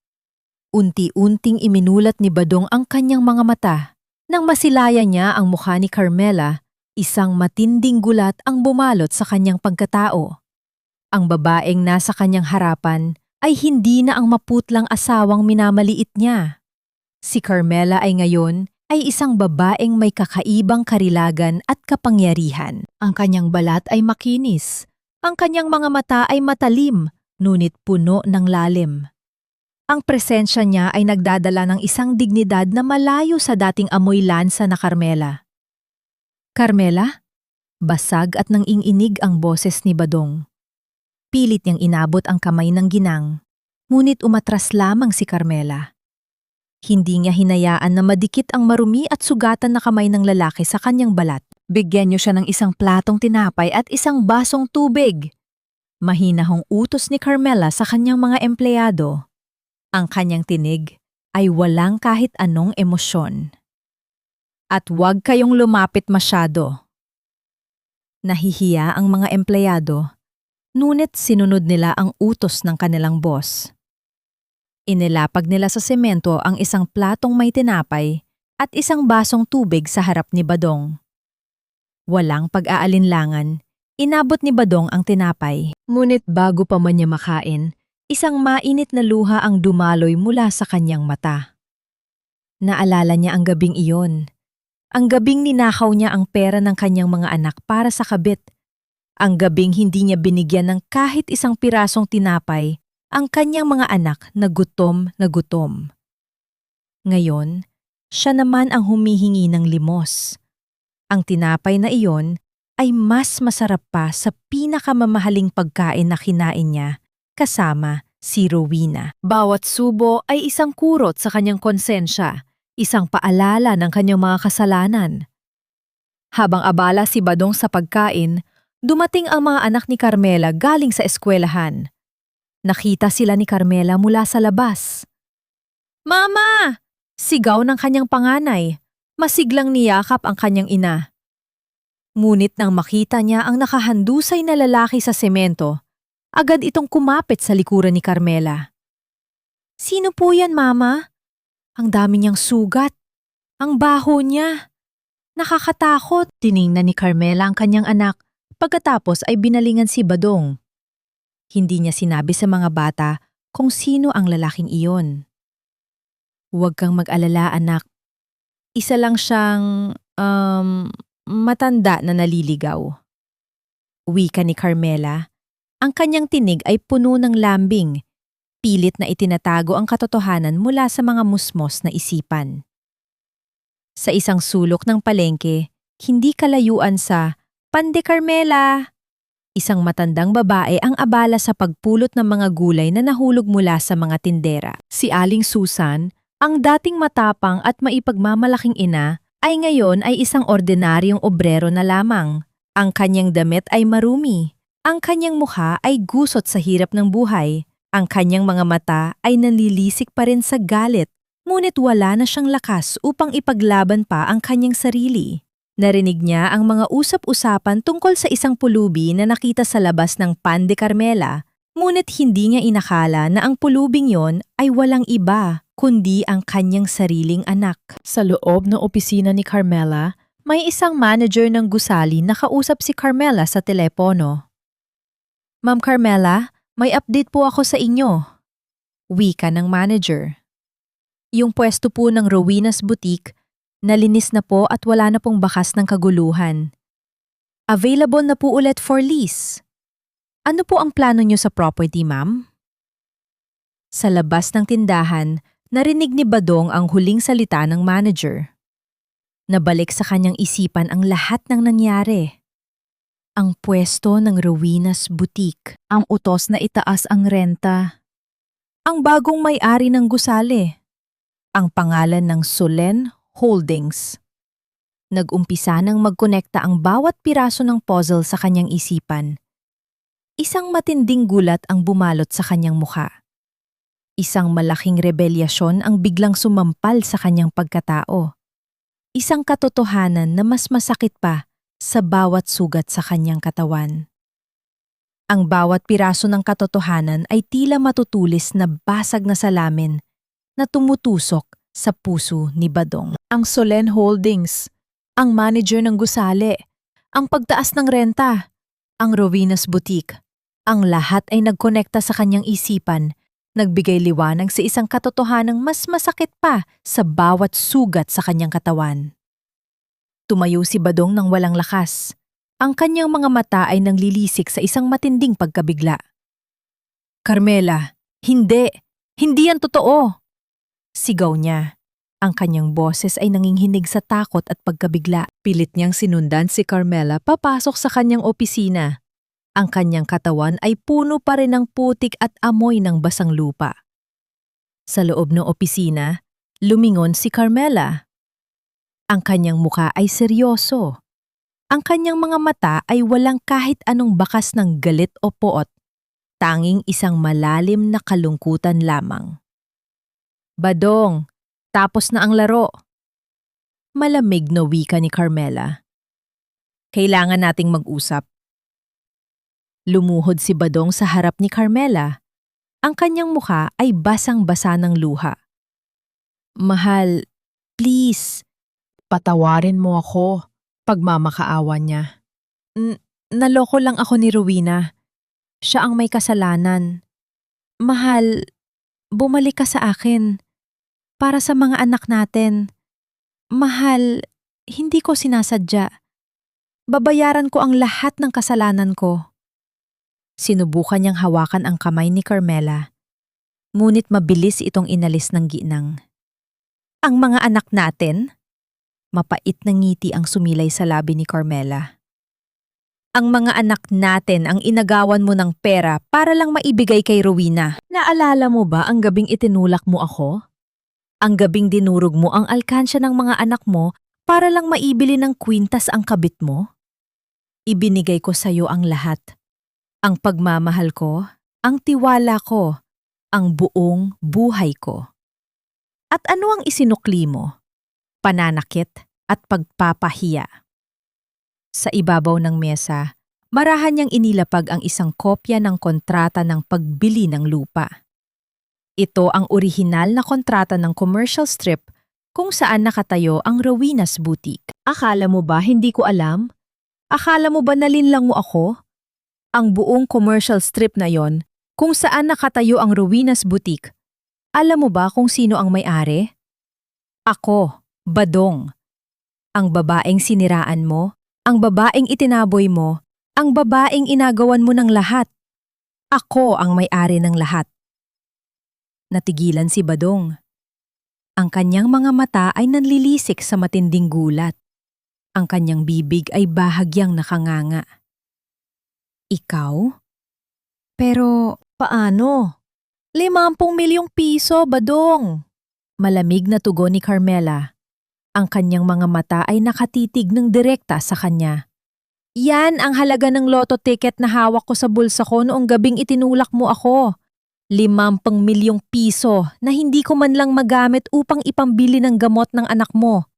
Unti-unting iminulat ni Badong ang kanyang mga mata. Nang masilaya niya ang mukha ni Carmela, isang matinding gulat ang bumalot sa kanyang pagkatao. Ang babaeng nasa kanyang harapan ay hindi na ang maputlang asawang minamaliit niya. Si Carmela ay ngayon ay isang babaeng may kakaibang karilagan at kapangyarihan. Ang kanyang balat ay makinis. Ang kanyang mga mata ay matalim, ngunit puno ng lalim. Ang presensya niya ay nagdadala ng isang dignidad na malayo sa dating amoy lansa na Carmela. "Carmela?" Basag at nang-inginig ang boses ni Badong. Pilit niyang inabot ang kamay ng ginang, ngunit umatras lamang si Carmela. Hindi niya hinayaan na madikit ang marumi at sugatan na kamay ng lalaki sa kanyang balat. Bigyan niyo siya ng isang platong tinapay at isang basong tubig. Mahinahong utos ni Carmela sa kanyang mga empleyado. Ang kanyang tinig ay walang kahit anong emosyon. "At huwag kayong lumapit masyado." Nahihiya ang mga empleyado, ngunit sinunod nila ang utos ng kanilang boss. Inilapag nila sa semento ang isang platong may tinapay at isang basong tubig sa harap ni Badong. Walang pag-aalinlangan, inabot ni Badong ang tinapay. Ngunit bago pa man niya makain, isang mainit na luha ang dumaloy mula sa kanyang mata. Naalala niya ang gabing iyon. Ang gabing ninakaw niya ang pera ng kanyang mga anak para sa kabit. Ang gabing hindi niya binigyan ng kahit isang pirasong tinapay ang kanyang mga anak na gutom na gutom. Ngayon, siya naman ang humihingi ng limos. Ang tinapay na iyon ay mas masarap pa sa pinakamamahaling pagkain na kinain niya kasama si Rowena. Bawat subo ay isang kurot sa kanyang konsensya, isang paalala ng kanyang mga kasalanan. Habang abala si Badong sa pagkain, dumating ang mga anak ni Carmela galing sa eskwelahan. Nakita sila ni Carmela mula sa labas. "Mama!" Sigaw ng kanyang panganay. Masiglang niyakap ang kanyang ina. Ngunit nang makita niya ang nakahandusay na lalaki sa semento, agad itong kumapit sa likuran ni Carmela. "Sino po yan, Mama? Ang dami niyang sugat. Ang baho niya. Nakakatakot." Tiningnan ni Carmela ang kanyang anak, pagkatapos ay binalingan si Badong. Hindi niya sinabi sa mga bata kung sino ang lalaking iyon. "Huwag kang mag-alala, anak. Isa lang siyang, matanda na naliligaw." Wika ni Carmela. Ang kanyang tinig ay puno ng lambing. pilit na itinatago ang katotohanan mula sa mga musmos na isipan. Sa isang sulok ng palengke, hindi kalayuan sa "Pande Carmela!" Isang matandang babae ang abala sa pagpulot ng mga gulay na nahulog mula sa mga tindera. Si Aling Susan, ang dating matapang at maipagmamalaking ina, ay ngayon ay isang ordinaryong obrero na lamang. Ang kanyang damit ay marumi. Ang kanyang mukha ay gusot sa hirap ng buhay. Ang kanyang mga mata ay nanlilisik pa rin sa galit, ngunit wala na siyang lakas upang ipaglaban pa ang kanyang sarili. Narinig niya ang mga usap-usapan tungkol sa isang pulubi na nakita sa labas ng Pan de Carmela, ngunit hindi niya inakala na ang pulubing yon ay walang iba kundi ang kanyang sariling anak. Sa loob ng opisina ni Carmela, may isang manager ng gusali na kausap si Carmela sa telepono. "Ma'am Carmela, may update po ako sa inyo." Wika ng manager. "Yung pwesto po ng Rowena's Boutique, nalinis na po at wala na pong bakas ng kaguluhan. Available na po ulit for lease. Ano po ang plano niyo sa property, ma'am?" Sa labas ng tindahan, narinig ni Badong ang huling salita ng manager. Nabalik sa kanyang isipan ang lahat ng nangyari. Ang pwesto ng Rowena's Boutique, ang utos na itaas ang renta. Ang bagong may-ari ng gusali, ang pangalan ng Solen Holdings. Nag-umpisa nang magkonekta ang bawat piraso ng puzzle sa kanyang isipan. Isang matinding gulat ang bumalot sa kanyang mukha. Isang malaking rebelyasyon ang biglang sumampal sa kanyang pagkatao. Isang katotohanan na mas masakit pa sa bawat sugat sa kanyang katawan. Ang bawat piraso ng katotohanan ay tila matutulis na basag na salamin na tumutusok sa puso ni Badong. Ang Solen Holdings, ang manager ng gusali, ang pagtaas ng renta, ang Rowena's Boutique, ang lahat ay nagkonekta sa kanyang isipan, nagbigay liwanag sa isang katotohanang mas masakit pa sa bawat sugat sa kanyang katawan. Tumayo si Badong ng walang lakas. Ang kanyang mga mata ay nanglilisik sa isang matinding pagkabigla. "Carmela, hindi! Hindi yan totoo!" Sigaw niya. Ang kanyang boses ay nanginginig sa takot at pagkabigla. Pilit niyang sinundan si Carmela papasok sa kanyang opisina. Ang kanyang katawan ay puno pa rin ng putik at amoy ng basang lupa. Sa loob ng opisina, lumingon si Carmela. Ang kanyang mukha ay seryoso. Ang kanyang mga mata ay walang kahit anong bakas ng galit o poot, tanging isang malalim na kalungkutan lamang. "Badong, tapos na ang laro." Malamig na wika ni Carmela. "Kailangan nating mag-usap." Lumuhod si Badong sa harap ni Carmela. Ang kanyang mukha ay basang-basa ng luha. "Mahal, please. Patawarin mo ako." Pagmamakaawa niya. Naloko lang ako ni Rowena. Siya ang may kasalanan. Mahal, bumalik ka sa akin. Para sa mga anak natin. Mahal, hindi ko sinasadya. Babayaran ko ang lahat ng kasalanan ko." Sinubukan niyang hawakan ang kamay ni Carmela. Ngunit mabilis itong inalis ng ginang. "Ang mga anak natin?" Mapait na ngiti ang sumilay sa labi ni Carmela. "Ang mga anak natin ang inagawan mo ng pera para lang maibigay kay Rowena. Naalala mo ba ang gabing itinulak mo ako? Ang gabing dinurog mo ang alkansya ng mga anak mo para lang maibili ng kwintas ang kabit mo? Ibinigay ko sa iyo ang lahat. Ang pagmamahal ko, ang tiwala ko, ang buong buhay ko. At ano ang isinukli mo? Pananakit at pagpapahiya." Sa ibabaw ng mesa, marahan niyang inilapag ang isang kopya ng kontrata ng pagbili ng lupa. Ito ang orihinal na kontrata ng commercial strip kung saan nakatayo ang Rowena's Boutique. Akala mo ba hindi ko alam? Akala mo ba nalinlang mo ako? Ang buong commercial strip na yon, kung saan nakatayo ang Rowena's Boutique, alam mo ba kung sino ang may-ari? Ako. Badong. Ang babaeng siniraan mo, ang babaeng itinaboy mo, ang babaeng inagawan mo ng lahat. Ako ang may-ari ng lahat. Natigilan si Badong. Ang kanyang mga mata ay nanlilisik sa matinding gulat. Ang kanyang bibig ay bahagyang nakanganga. Ikaw? Pero paano? 50 milyong piso, Badong! Malamig na tugon ni Carmela. Ang kanyang mga mata ay nakatitig ng direkta sa kanya. Yan ang halaga ng lotto ticket na hawak ko sa bulsa ko noong gabing itinulak mo ako. 50 milyong piso na hindi ko man lang magamit upang ipambili ng gamot ng anak mo.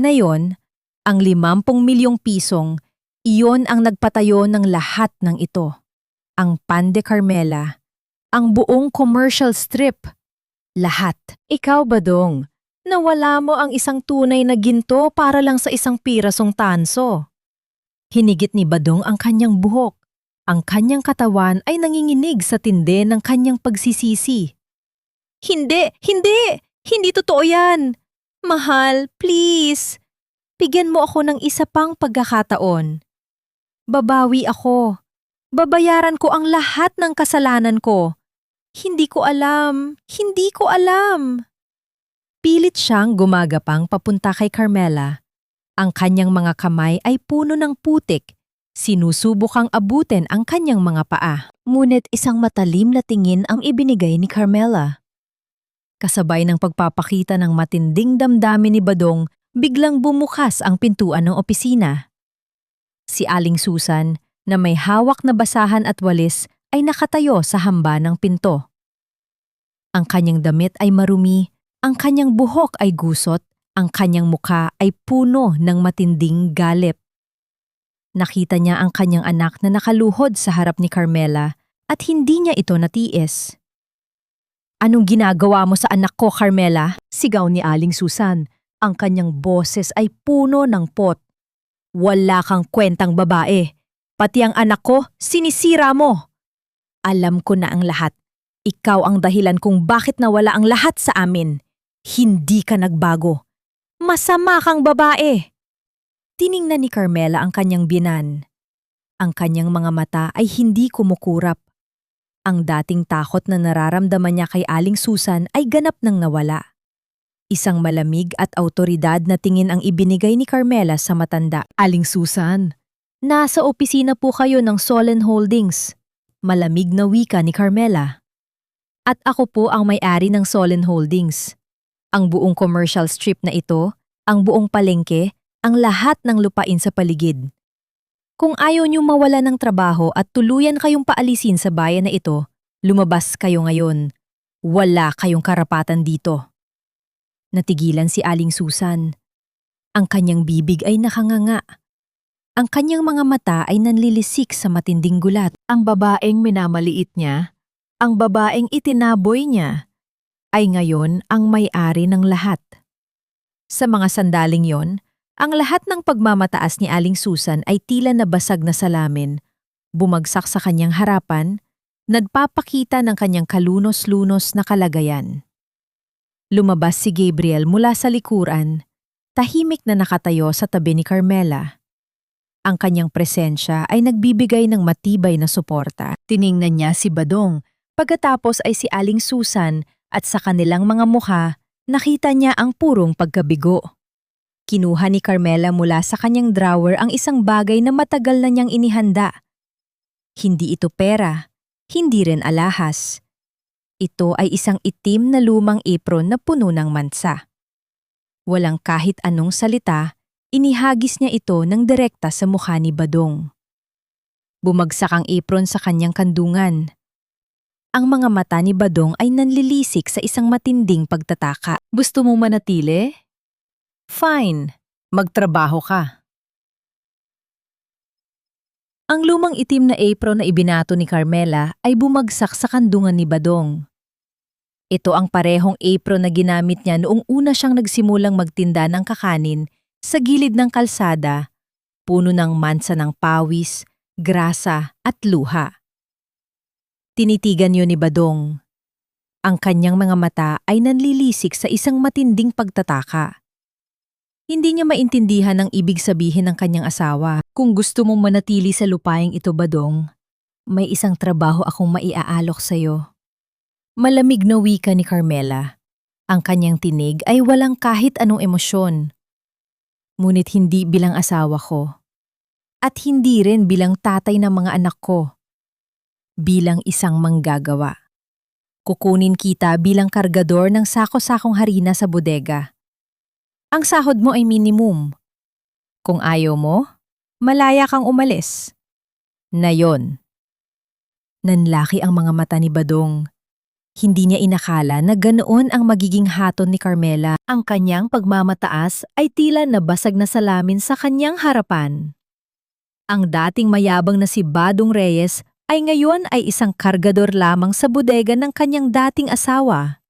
Ngayon, ang 50 milyong pisong, iyon ang nagpatayo ng lahat ng ito. Ang Pan de Carmela, ang buong commercial strip. Lahat. Ikaw, Badong, nawala mo ang isang tunay na ginto para lang sa isang pirasong tanso. Hinigit ni Badong ang kanyang buhok. Ang kanyang katawan ay nanginginig sa tindi ng kanyang pagsisisi. Hindi! Hindi! Hindi totoo yan! Mahal, please! Bigyan mo ako ng isa pang pagkakataon. Babawi ako. Babayaran ko ang lahat ng kasalanan ko. Hindi ko alam. Hindi ko alam. Pilit siyang gumagapang papunta kay Carmela. Ang kanyang mga kamay ay puno ng putik. Sinusubukang abutin ang kanyang mga paa. Ngunit isang matalim na tingin ang ibinigay ni Carmela. Kasabay ng pagpapakita ng matinding damdamin ni Badong, biglang bumukas ang pintuan ng opisina. Si Aling Susan, na may hawak na basahan at walis, ay nakatayo sa hamba ng pinto. Ang kanyang damit ay marumi, ang kanyang buhok ay gusot, ang kanyang mukha ay puno ng matinding galit. Nakita niya ang kanyang anak na nakaluhod sa harap ni Carmela at hindi niya ito natiis. Anong ginagawa mo sa anak ko, Carmela? Sigaw ni Aling Susan. Ang kanyang boses ay puno ng pot. Wala kang kwentang babae. Pati ang anak ko, sinisira mo. Alam ko na ang lahat. Ikaw ang dahilan kung bakit nawala ang lahat sa amin. Hindi ka nagbago. Masama kang babae. Tiningnan ni Carmela ang kanyang binan. Ang kanyang mga mata ay hindi kumukurap. Ang dating takot na nararamdaman niya kay Aling Susan ay ganap nang nawala. Isang malamig at awtoridad na tingin ang ibinigay ni Carmela sa matanda. Aling Susan, nasa opisina po kayo ng Solen Holdings. Malamig na wika ni Carmela. At ako po ang may-ari ng Solen Holdings. Ang buong commercial strip na ito, ang buong palengke, ang lahat ng lupain sa paligid. Kung ayaw niyo mawala ng trabaho at tuluyan kayong paalisin sa bayan na ito, lumabas kayo ngayon. Wala kayong karapatan dito. Natigilan si Aling Susan. Ang kanyang bibig ay nakanganga. Ang kanyang mga mata ay nanlilisik sa matinding gulat. Ang babaeng minamaliit niya, ang babaeng itinaboy niya, ay ngayon ang may-ari ng lahat. Sa mga sandaling yon, ang lahat ng pagmamataas ni Aling Susan ay tila nabasag na salamin, bumagsak sa kanyang harapan, nagpapakita ng kanyang kalunos-lunos na kalagayan. Lumabas si Gabriel mula sa likuran, tahimik na nakatayo sa tabi ni Carmela. Ang kanyang presensya ay nagbibigay ng matibay na suporta. Tiningnan niya si Badong, pagkatapos ay si Aling Susan at sa kanilang mga mukha, nakita niya ang purong pagkabigo. Kinuha ni Carmela mula sa kanyang drawer ang isang bagay na matagal na niyang inihanda. Hindi ito pera, hindi rin alahas. Ito ay isang itim na lumang apron na puno ng mansa. Walang kahit anong salita, inihagis niya ito ng direkta sa mukha ni Badong. Bumagsak ang apron sa kanyang kandungan. Ang mga mata ni Badong ay nanlilisik sa isang matinding pagtataka. Gusto mo manatili? Fine, magtrabaho ka. Ang lumang itim na apron na ibinato ni Carmela ay bumagsak sa kandungan ni Badong. Ito ang parehong apron na ginamit niya noong una siyang nagsimulang magtinda ng kakanin sa gilid ng kalsada, puno ng mansa ng pawis, grasa at luha. Tinitigan yun ni Badong. Ang kanyang mga mata ay nanlilisik sa isang matinding pagtataka. Hindi niya maintindihan ang ibig sabihin ng kanyang asawa. Kung gusto mong manatili sa lupaing ito, Badong, may isang trabaho akong maiaalok sa'yo. Malamig na wika ni Carmela. Ang kanyang tinig ay walang kahit anong emosyon. Ngunit hindi bilang asawa ko. At hindi rin bilang tatay ng mga anak ko. Bilang isang manggagawa. Kukunin kita bilang kargador ng sako-sakong harina sa bodega. Ang sahod mo ay minimum. Kung ayaw mo, malaya kang umalis. Na yon. Nanlaki ang mga mata ni Badong. Hindi niya inakala na ganoon ang magiging haton ni Carmela. Ang kanyang pagmamataas ay tila nabasag na salamin sa kanyang harapan. Ang dating mayabang na si Badong Reyes ay ngayon ay isang kargador lamang sa bodega ng kanyang dating asawa.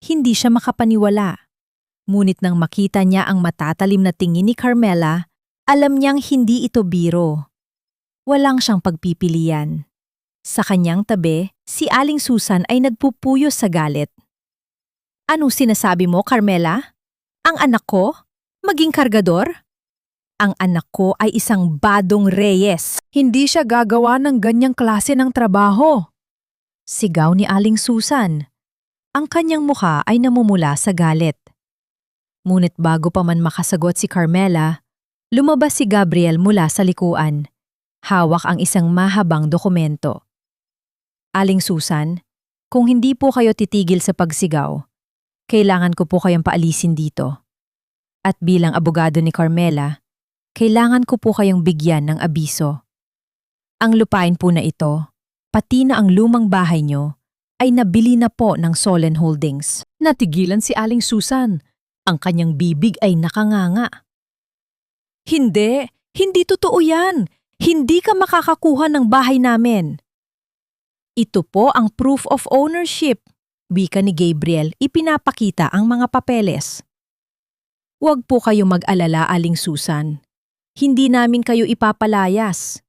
Hindi siya makapaniwala. Ngunit nang makita niya ang matatalim na tingin ni Carmela, alam niyang hindi ito biro. Walang siyang pagpipilian. Sa kanyang tabi, si Aling Susan ay nagpupuyos sa galit. Anong sinasabi mo, Carmela? Ang anak ko? Maging kargador? Ang anak ko ay isang Badong Reyes. Hindi siya gagawa ng ganyang klase ng trabaho. Sigaw ni Aling Susan. Ang kanyang mukha ay namumula sa galit. Ngunit bago pa man makasagot si Carmela, lumabas si Gabriel mula sa likuan. Hawak ang isang mahabang dokumento. Aling Susan, kung hindi po kayo titigil sa pagsigaw, kailangan ko po kayong paalisin dito. At bilang abogado ni Carmela, kailangan ko po kayong bigyan ng abiso. Ang lupain po na ito, pati na ang lumang bahay nyo, ay nabili na po ng Solen Holdings. Natigilan si Aling Susan. Ang kanyang bibig ay nakanganga. Hindi totoo yan. Hindi ka makakakuha ng bahay namin. Ito po ang proof of ownership. Wika ni Gabriel, ipinapakita ang mga papeles. Huwag po kayo mag-alala, Aling Susan. Hindi namin kayo ipapalayas.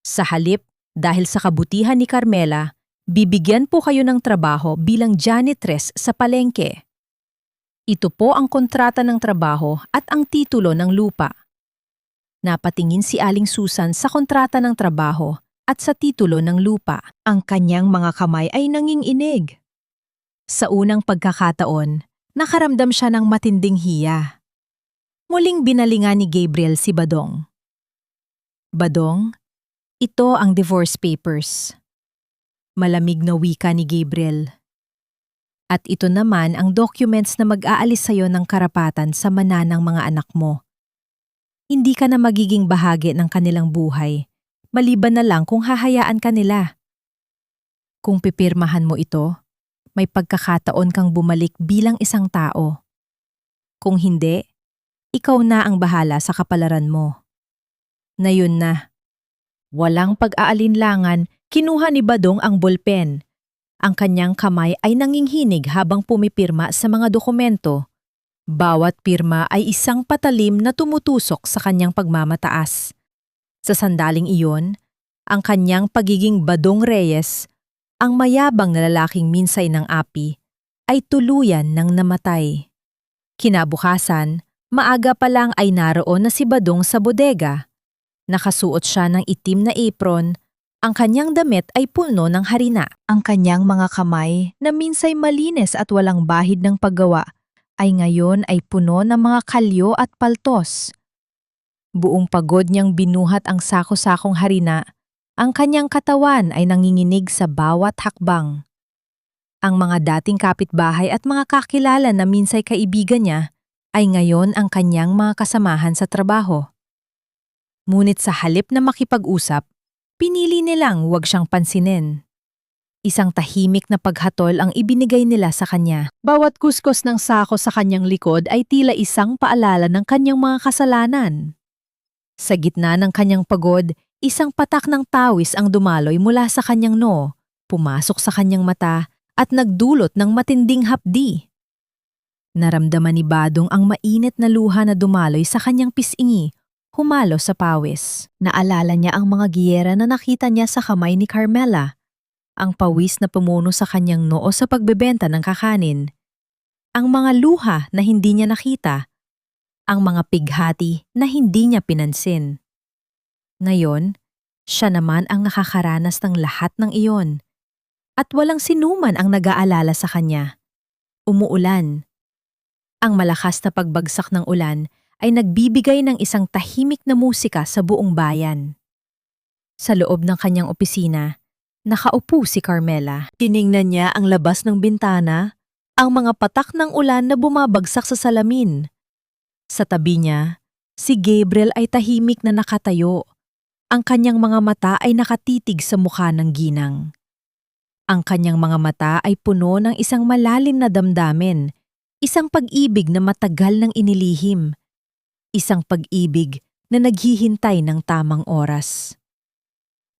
Sa halip, dahil sa kabutihan ni Carmela, bibigyan po kayo ng trabaho bilang janitress sa palengke. Ito po ang kontrata ng trabaho at ang titulo ng lupa. Napatingin si Aling Susan sa kontrata ng trabaho at sa titulo ng lupa. Ang kanyang mga kamay ay nanginginig. Sa unang pagkakataon, nakaramdam siya ng matinding hiya. Muling binalingan ni Gabriel si Badong. Badong, ito ang divorce papers. Malamig na wika ni Gabriel. At ito naman ang documents na mag-aalis sa'yo ng karapatan sa mananang mga anak mo. Hindi ka na magiging bahagi ng kanilang buhay, maliban na lang kung hahayaan ka nila. Kung pipirmahan mo ito, may pagkakataon kang bumalik bilang isang tao. Kung hindi, ikaw na ang bahala sa kapalaran mo. Ngayon na. Walang pag-aalinlangan, kinuha ni Badong ang bolpen. Ang kanyang kamay ay nanginghinig habang pumipirma sa mga dokumento. Bawat pirma ay isang patalim na tumutusok sa kanyang pagmamataas. Sa sandaling iyon, ang kanyang pagiging Badong Reyes, ang mayabang na lalaking minsay ng api, ay tuluyan ng namatay. Kinabukasan, maaga pa lang ay naroon na si Badong sa bodega. Nakasuot siya ng itim na apron, ang kanyang damit ay puno ng harina. Ang kanyang mga kamay na minsay malinis at walang bahid ng paggawa, ay ngayon ay puno ng mga kalyo at paltos. Buong pagod niyang binuhat ang sako-sakong harina, ang kanyang katawan ay nanginginig sa bawat hakbang. Ang mga dating kapitbahay at mga kakilala na minsay kaibigan niya ay ngayon ang kanyang mga kasamahan sa trabaho. Ngunit sa halip na makipag-usap, pinili nilang huwag siyang pansinin. Isang tahimik na paghatol ang ibinigay nila sa kanya. Bawat kuskos ng sako sa kanyang likod ay tila isang paalala ng kanyang mga kasalanan. Sa gitna ng kanyang pagod, isang patak ng tawis ang dumaloy mula sa kanyang noo, pumasok sa kanyang mata at nagdulot ng matinding hapdi. Naramdaman ni Badong ang mainit na luha na dumaloy sa kanyang pisngi, humalo sa pawis. Naalala niya ang mga giyera na nakita niya sa kamay ni Carmela. Ang pawis na pumuno sa kanyang noo sa pagbebenta ng kakanin, ang mga luha na hindi niya nakita, ang mga pighati na hindi niya pinansin. Ngayon, siya naman ang nakakaranas ng lahat ng iyon. At walang sinuman ang nag-aalala sa kanya. Umuulan. Ang malakas na pagbagsak ng ulan ay nagbibigay ng isang tahimik na musika sa buong bayan. Sa loob ng kanyang opisina, nakaupo si Carmela. Tiningnan niya ang labas ng bintana, ang mga patak ng ulan na bumabagsak sa salamin. Sa tabi niya, si Gabriel ay tahimik na nakatayo. Ang kanyang mga mata ay nakatitig sa mukha ng ginang. Ang kanyang mga mata ay puno ng isang malalim na damdamin, isang pag-ibig na matagal nang inilihim, isang pag-ibig na naghihintay ng tamang oras.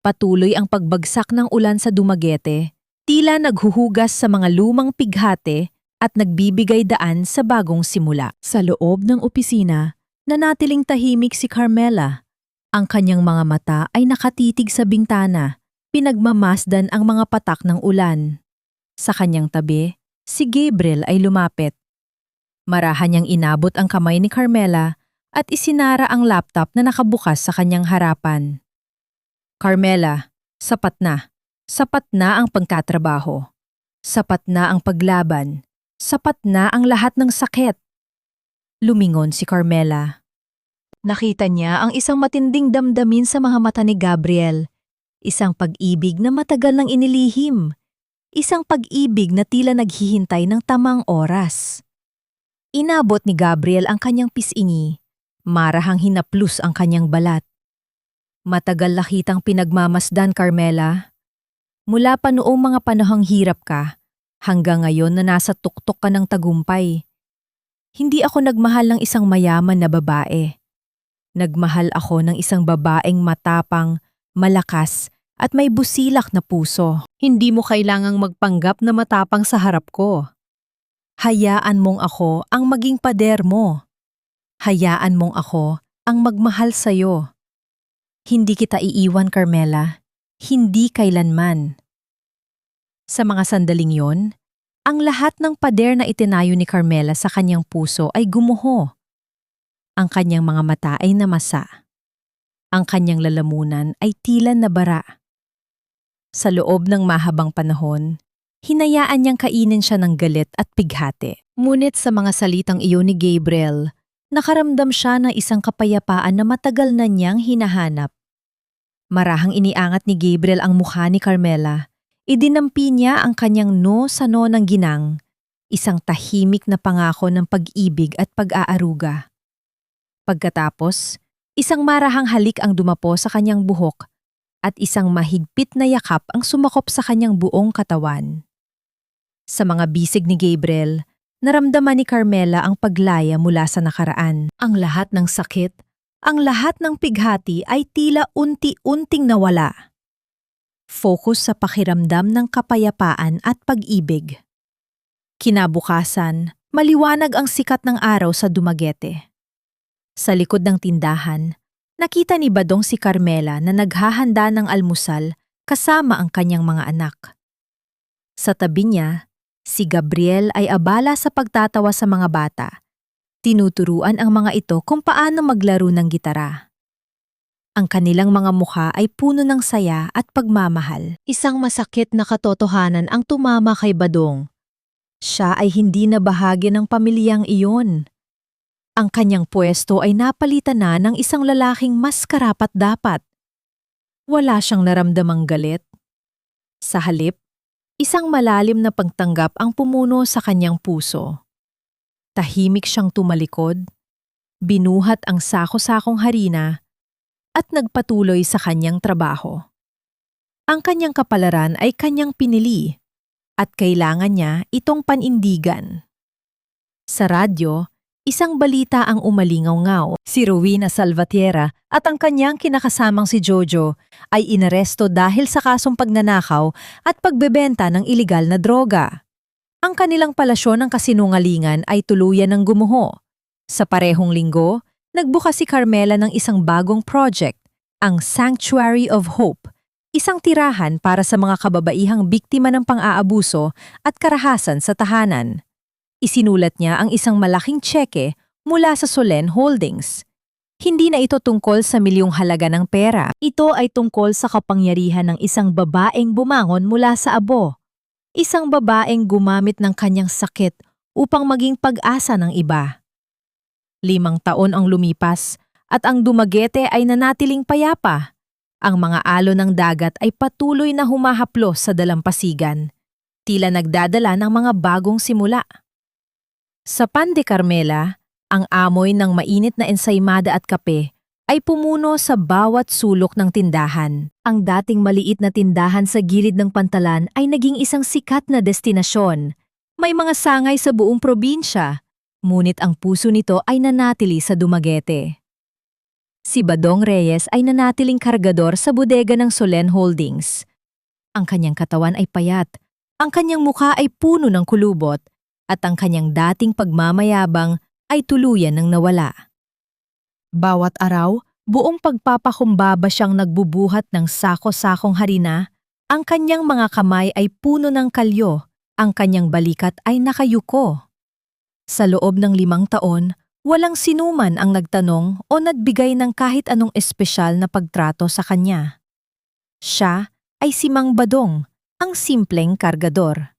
Patuloy ang pagbagsak ng ulan sa Dumaguete, tila naghuhugas sa mga lumang pighati at nagbibigay daan sa bagong simula. Sa loob ng opisina, nanatiling tahimik si Carmela. Ang kanyang mga mata ay nakatitig sa bintana, pinagmamasdan ang mga patak ng ulan. Sa kanyang tabi, si Gabriel ay lumapit. Marahan niyang inabot ang kamay ni Carmela at isinara ang laptop na nakabukas sa kanyang harapan. Carmela, sapat na. Sapat na ang pagtatrabaho. Sapat na ang paglaban. Sapat na ang lahat ng sakit. Lumingon si Carmela. Nakita niya ang isang matinding damdamin sa mga mata ni Gabriel. Isang pag-ibig na matagal nang inilihim. Isang pag-ibig na tila naghihintay ng tamang oras. Inabot ni Gabriel ang kanyang pisngi. Marahang hinaplos ang kanyang balat. Matagal na kitang pinagmamasdan, Carmela. Mula pa noong mga panahong hirap ka, hanggang ngayon na nasa tuktok ka ng tagumpay. Hindi ako nagmahal ng isang mayaman na babae. Nagmahal ako ng isang babaeng matapang, malakas, at may busilak na puso. Hindi mo kailangang magpanggap na matapang sa harap ko. Hayaan mong ako ang maging pader mo. Hayaan mong ako ang magmahal sa'yo. Hindi kita iiwan, Carmela. Hindi kailanman. Sa mga sandaling yon, ang lahat ng pader na itinayo ni Carmela sa kanyang puso ay gumuho. Ang kanyang mga mata ay namasa. Ang kanyang lalamunan ay tila nabara. Sa loob ng mahabang panahon, hinayaan niyang kainin siya ng galit at pighati. Ngunit sa mga salitang iyon ni Gabriel, nakaramdam siya ng isang kapayapaan na matagal na niyang hinahanap. Marahang iniangat ni Gabriel ang mukha ni Carmela. Idinampi niya ang kanyang no sa no ng ginang, isang tahimik na pangako ng pag-ibig at pag-aaruga. Pagkatapos, isang marahang halik ang dumapo sa kanyang buhok at isang mahigpit na yakap ang sumakop sa kanyang buong katawan. Sa mga bisig ni Gabriel, naramdaman ni Carmela ang paglaya mula sa nakaraan. Ang lahat ng sakit, ang lahat ng pighati ay tila unti-unting nawala. Focus sa pakiramdam ng kapayapaan at pag-ibig. Kinabukasan, maliwanag ang sikat ng araw sa Dumaguete. Sa likod ng tindahan, nakita ni Badong si Carmela na naghahanda ng almusal kasama ang kanyang mga anak. Sa tabi niya, si Gabriel ay abala sa pagtatawa sa mga bata. Tinuturuan ang mga ito kung paano maglaro ng gitara. Ang kanilang mga mukha ay puno ng saya at pagmamahal. Isang masakit na katotohanan ang tumama kay Badong. Siya ay hindi na bahagi ng pamilyang iyon. Ang kanyang pwesto ay napalitan na ng isang lalaking mas karapat-dapat. Wala siyang naramdamang galit. Sa halip, isang malalim na pagtanggap ang pumuno sa kanyang puso. Tahimik siyang tumalikod, binuhat ang sako-sakong harina, at nagpatuloy sa kanyang trabaho. Ang kanyang kapalaran ay kanyang pinili, at kailangan niya itong panindigan. Sa radyo, isang balita ang umalingaw-ngaw. Si Rowena Salvatierra at ang kanyang kinakasamang si Jojo ay inaresto dahil sa kasong pagnanakaw at pagbebenta ng ilegal na droga. Ang kanilang palasyon ng kasinungalingan ay tuluyan ng gumuho. Sa parehong linggo, nagbukas si Carmela ng isang bagong project, ang Sanctuary of Hope, isang tirahan para sa mga kababaihang biktima ng pang-aabuso at karahasan sa tahanan. Isinulat niya ang isang malaking tseke mula sa Solen Holdings. Hindi na ito tungkol sa milyong halaga ng pera. Ito ay tungkol sa kapangyarihan ng isang babaeng bumangon mula sa abo. isang babaeng gumamit ng kanyang sakit upang maging pag-asa ng iba. 5 taon ang lumipas at ang Dumaguete ay nanatiling payapa. Ang mga alon ng dagat ay patuloy na humahaplos sa dalampasigan, tila nagdadala ng mga bagong simula. Sa Pan de Carmela, ang amoy ng mainit na ensaymada at kape ay pumuno sa bawat sulok ng tindahan. Ang dating maliit na tindahan sa gilid ng pantalan ay naging isang sikat na destinasyon. May mga sangay sa buong probinsya, ngunit ang puso nito ay nanatili sa Dumaguete. Si Badong Reyes ay nanatiling kargador sa bodega ng Solen Holdings. Ang kanyang katawan ay payat, ang kanyang mukha ay puno ng kulubot, at ang kanyang dating pagmamayabang ay tuluyan ng nawala. Bawat araw, buong pagpapakumbaba siyang nagbubuhat ng sako-sakong harina, ang kanyang mga kamay ay puno ng kalyo, ang kanyang balikat ay nakayuko. Sa loob ng 5 taon, walang sinuman ang nagtanong o nagbigay ng kahit anong espesyal na pagtrato sa kanya. Siya ay si Mang Badong, ang simpleng kargador.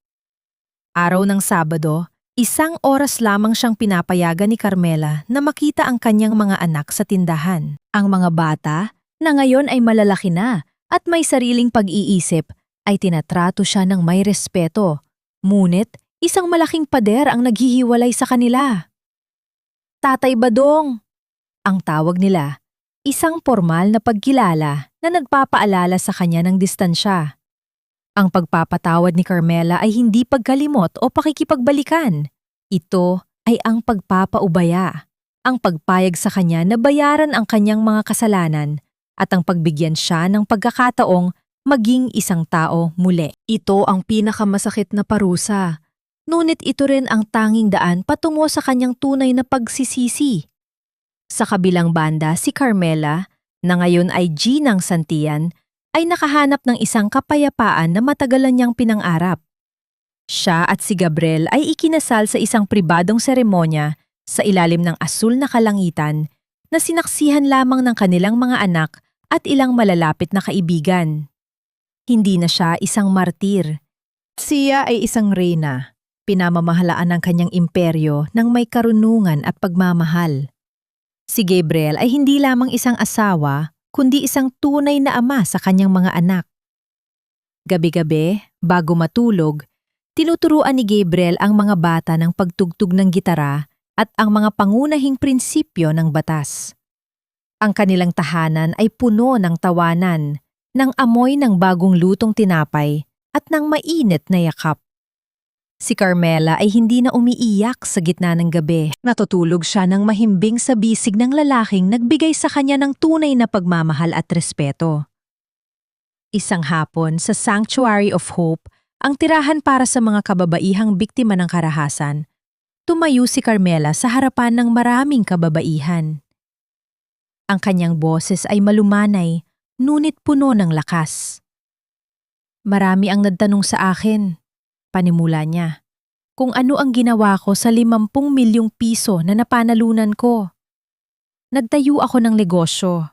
Araw ng Sabado, 1 oras lamang siyang pinapayagan ni Carmela na makita ang kanyang mga anak sa tindahan. Ang mga bata, na ngayon ay malalaki na at may sariling pag-iisip, ay tinatrato siya ng may respeto. Ngunit, isang malaking pader ang naghihiwalay sa kanila. Tatay Badong, ang tawag nila, isang formal na pagkilala na nagpapaalala sa kanya ng distansya. Ang pagpapatawad ni Carmela ay hindi pagkalimot o pakikipagbalikan. Ito ay ang pagpapaubaya, ang pagpayag sa kanya na bayaran ang kanyang mga kasalanan at ang pagbigyan siya ng pagkakataong maging isang tao muli. Ito ang pinakamasakit na parusa, ngunit ito rin ang tanging daan patungo sa kanyang tunay na pagsisisi. Sa kabilang banda, si Carmela, na ngayon ay Ginang Santian, ay nakahanap ng isang kapayapaan na matagalan niyang pinangarap. Siya at si Gabriel ay ikinasal sa isang pribadong seremonya sa ilalim ng asul na kalangitan na sinaksihan lamang ng kanilang mga anak at ilang malalapit na kaibigan. Hindi na siya isang martir. Siya ay isang reyna, pinamamahalaan ng kanyang imperyo ng may karunungan at pagmamahal. Si Gabriel ay hindi lamang isang asawa, kundi isang tunay na ama sa kanyang mga anak. Gabi-gabi, bago matulog, tinuturuan ni Gabriel ang mga bata ng pagtugtog ng gitara at ang mga pangunahing prinsipyo ng batas. Ang kanilang tahanan ay puno ng tawanan, ng amoy ng bagong lutong tinapay at ng mainit na yakap. Si Carmela ay hindi na umiiyak sa gitna ng gabi. Natutulog siya ng mahimbing sa bisig ng lalaking nagbigay sa kanya ng tunay na pagmamahal at respeto. Isang hapon sa Sanctuary of Hope, ang tirahan para sa mga kababaihang biktima ng karahasan, tumayo si Carmela sa harapan ng maraming kababaihan. Ang kanyang boses ay malumanay, ngunit puno ng lakas. Marami ang nagtanong sa akin, panimula niya, kung ano ang ginawa ko sa 50 milyong piso na napanalunan ko. Nagtayo ako ng negosyo.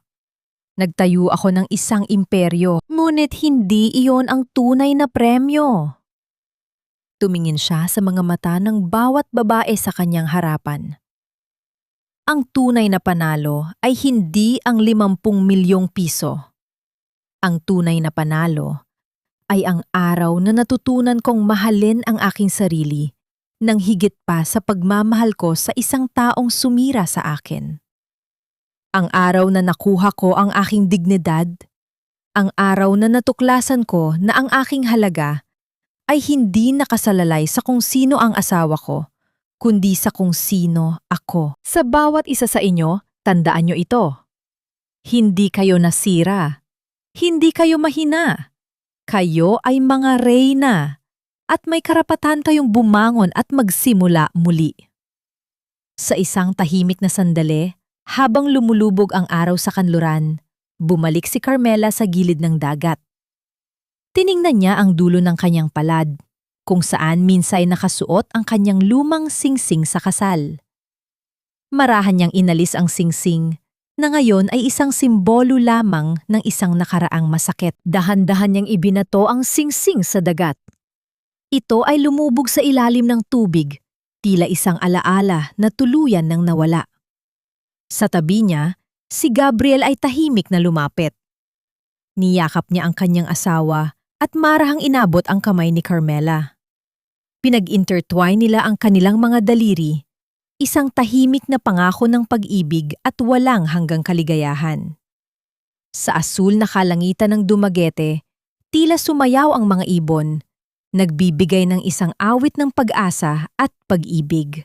Nagtayo ako ng isang imperyo, ngunit hindi iyon ang tunay na premyo. Tumingin siya sa mga mata ng bawat babae sa kanyang harapan. Ang tunay na panalo ay hindi ang 50 milyong piso. Ang tunay na panalo ay ang araw na natutunan kong mahalin ang aking sarili nang higit pa sa pagmamahal ko sa isang taong sumira sa akin. Ang araw na nakuha ko ang aking dignidad, ang araw na natuklasan ko na ang aking halaga ay hindi nakasalalay sa kung sino ang asawa ko, kundi sa kung sino ako. Sa bawat isa sa inyo, tandaan nyo ito. Hindi kayo nasira. Hindi kayo mahina. Kayo ay mga reyna at may karapatan kayong bumangon at magsimula muli. Sa isang tahimik na sandali, habang lumulubog ang araw sa kanluran, bumalik si Carmela sa gilid ng dagat. Tiningnan niya ang dulo ng kanyang palad, kung saan minsay nakasuot ang kanyang lumang singsing sa kasal. Marahan niyang inalis ang singsing, na ngayon ay isang simbolo lamang ng isang nakaraang masakit. Dahan-dahan niyang ibinato ang singsing sa dagat. Ito ay lumubog sa ilalim ng tubig, tila isang alaala na tuluyan ng nawala. Sa tabi niya, si Gabriel ay tahimik na lumapit. Niyakap niya ang kanyang asawa at marahang inabot ang kamay ni Carmela. Pinag-intertwine nila ang kanilang mga daliri, isang tahimik na pangako ng pag-ibig at walang hanggang kaligayahan. Sa asul na kalangitan ng Dumaguete, tila sumayaw ang mga ibon, nagbibigay ng isang awit ng pag-asa at pag-ibig.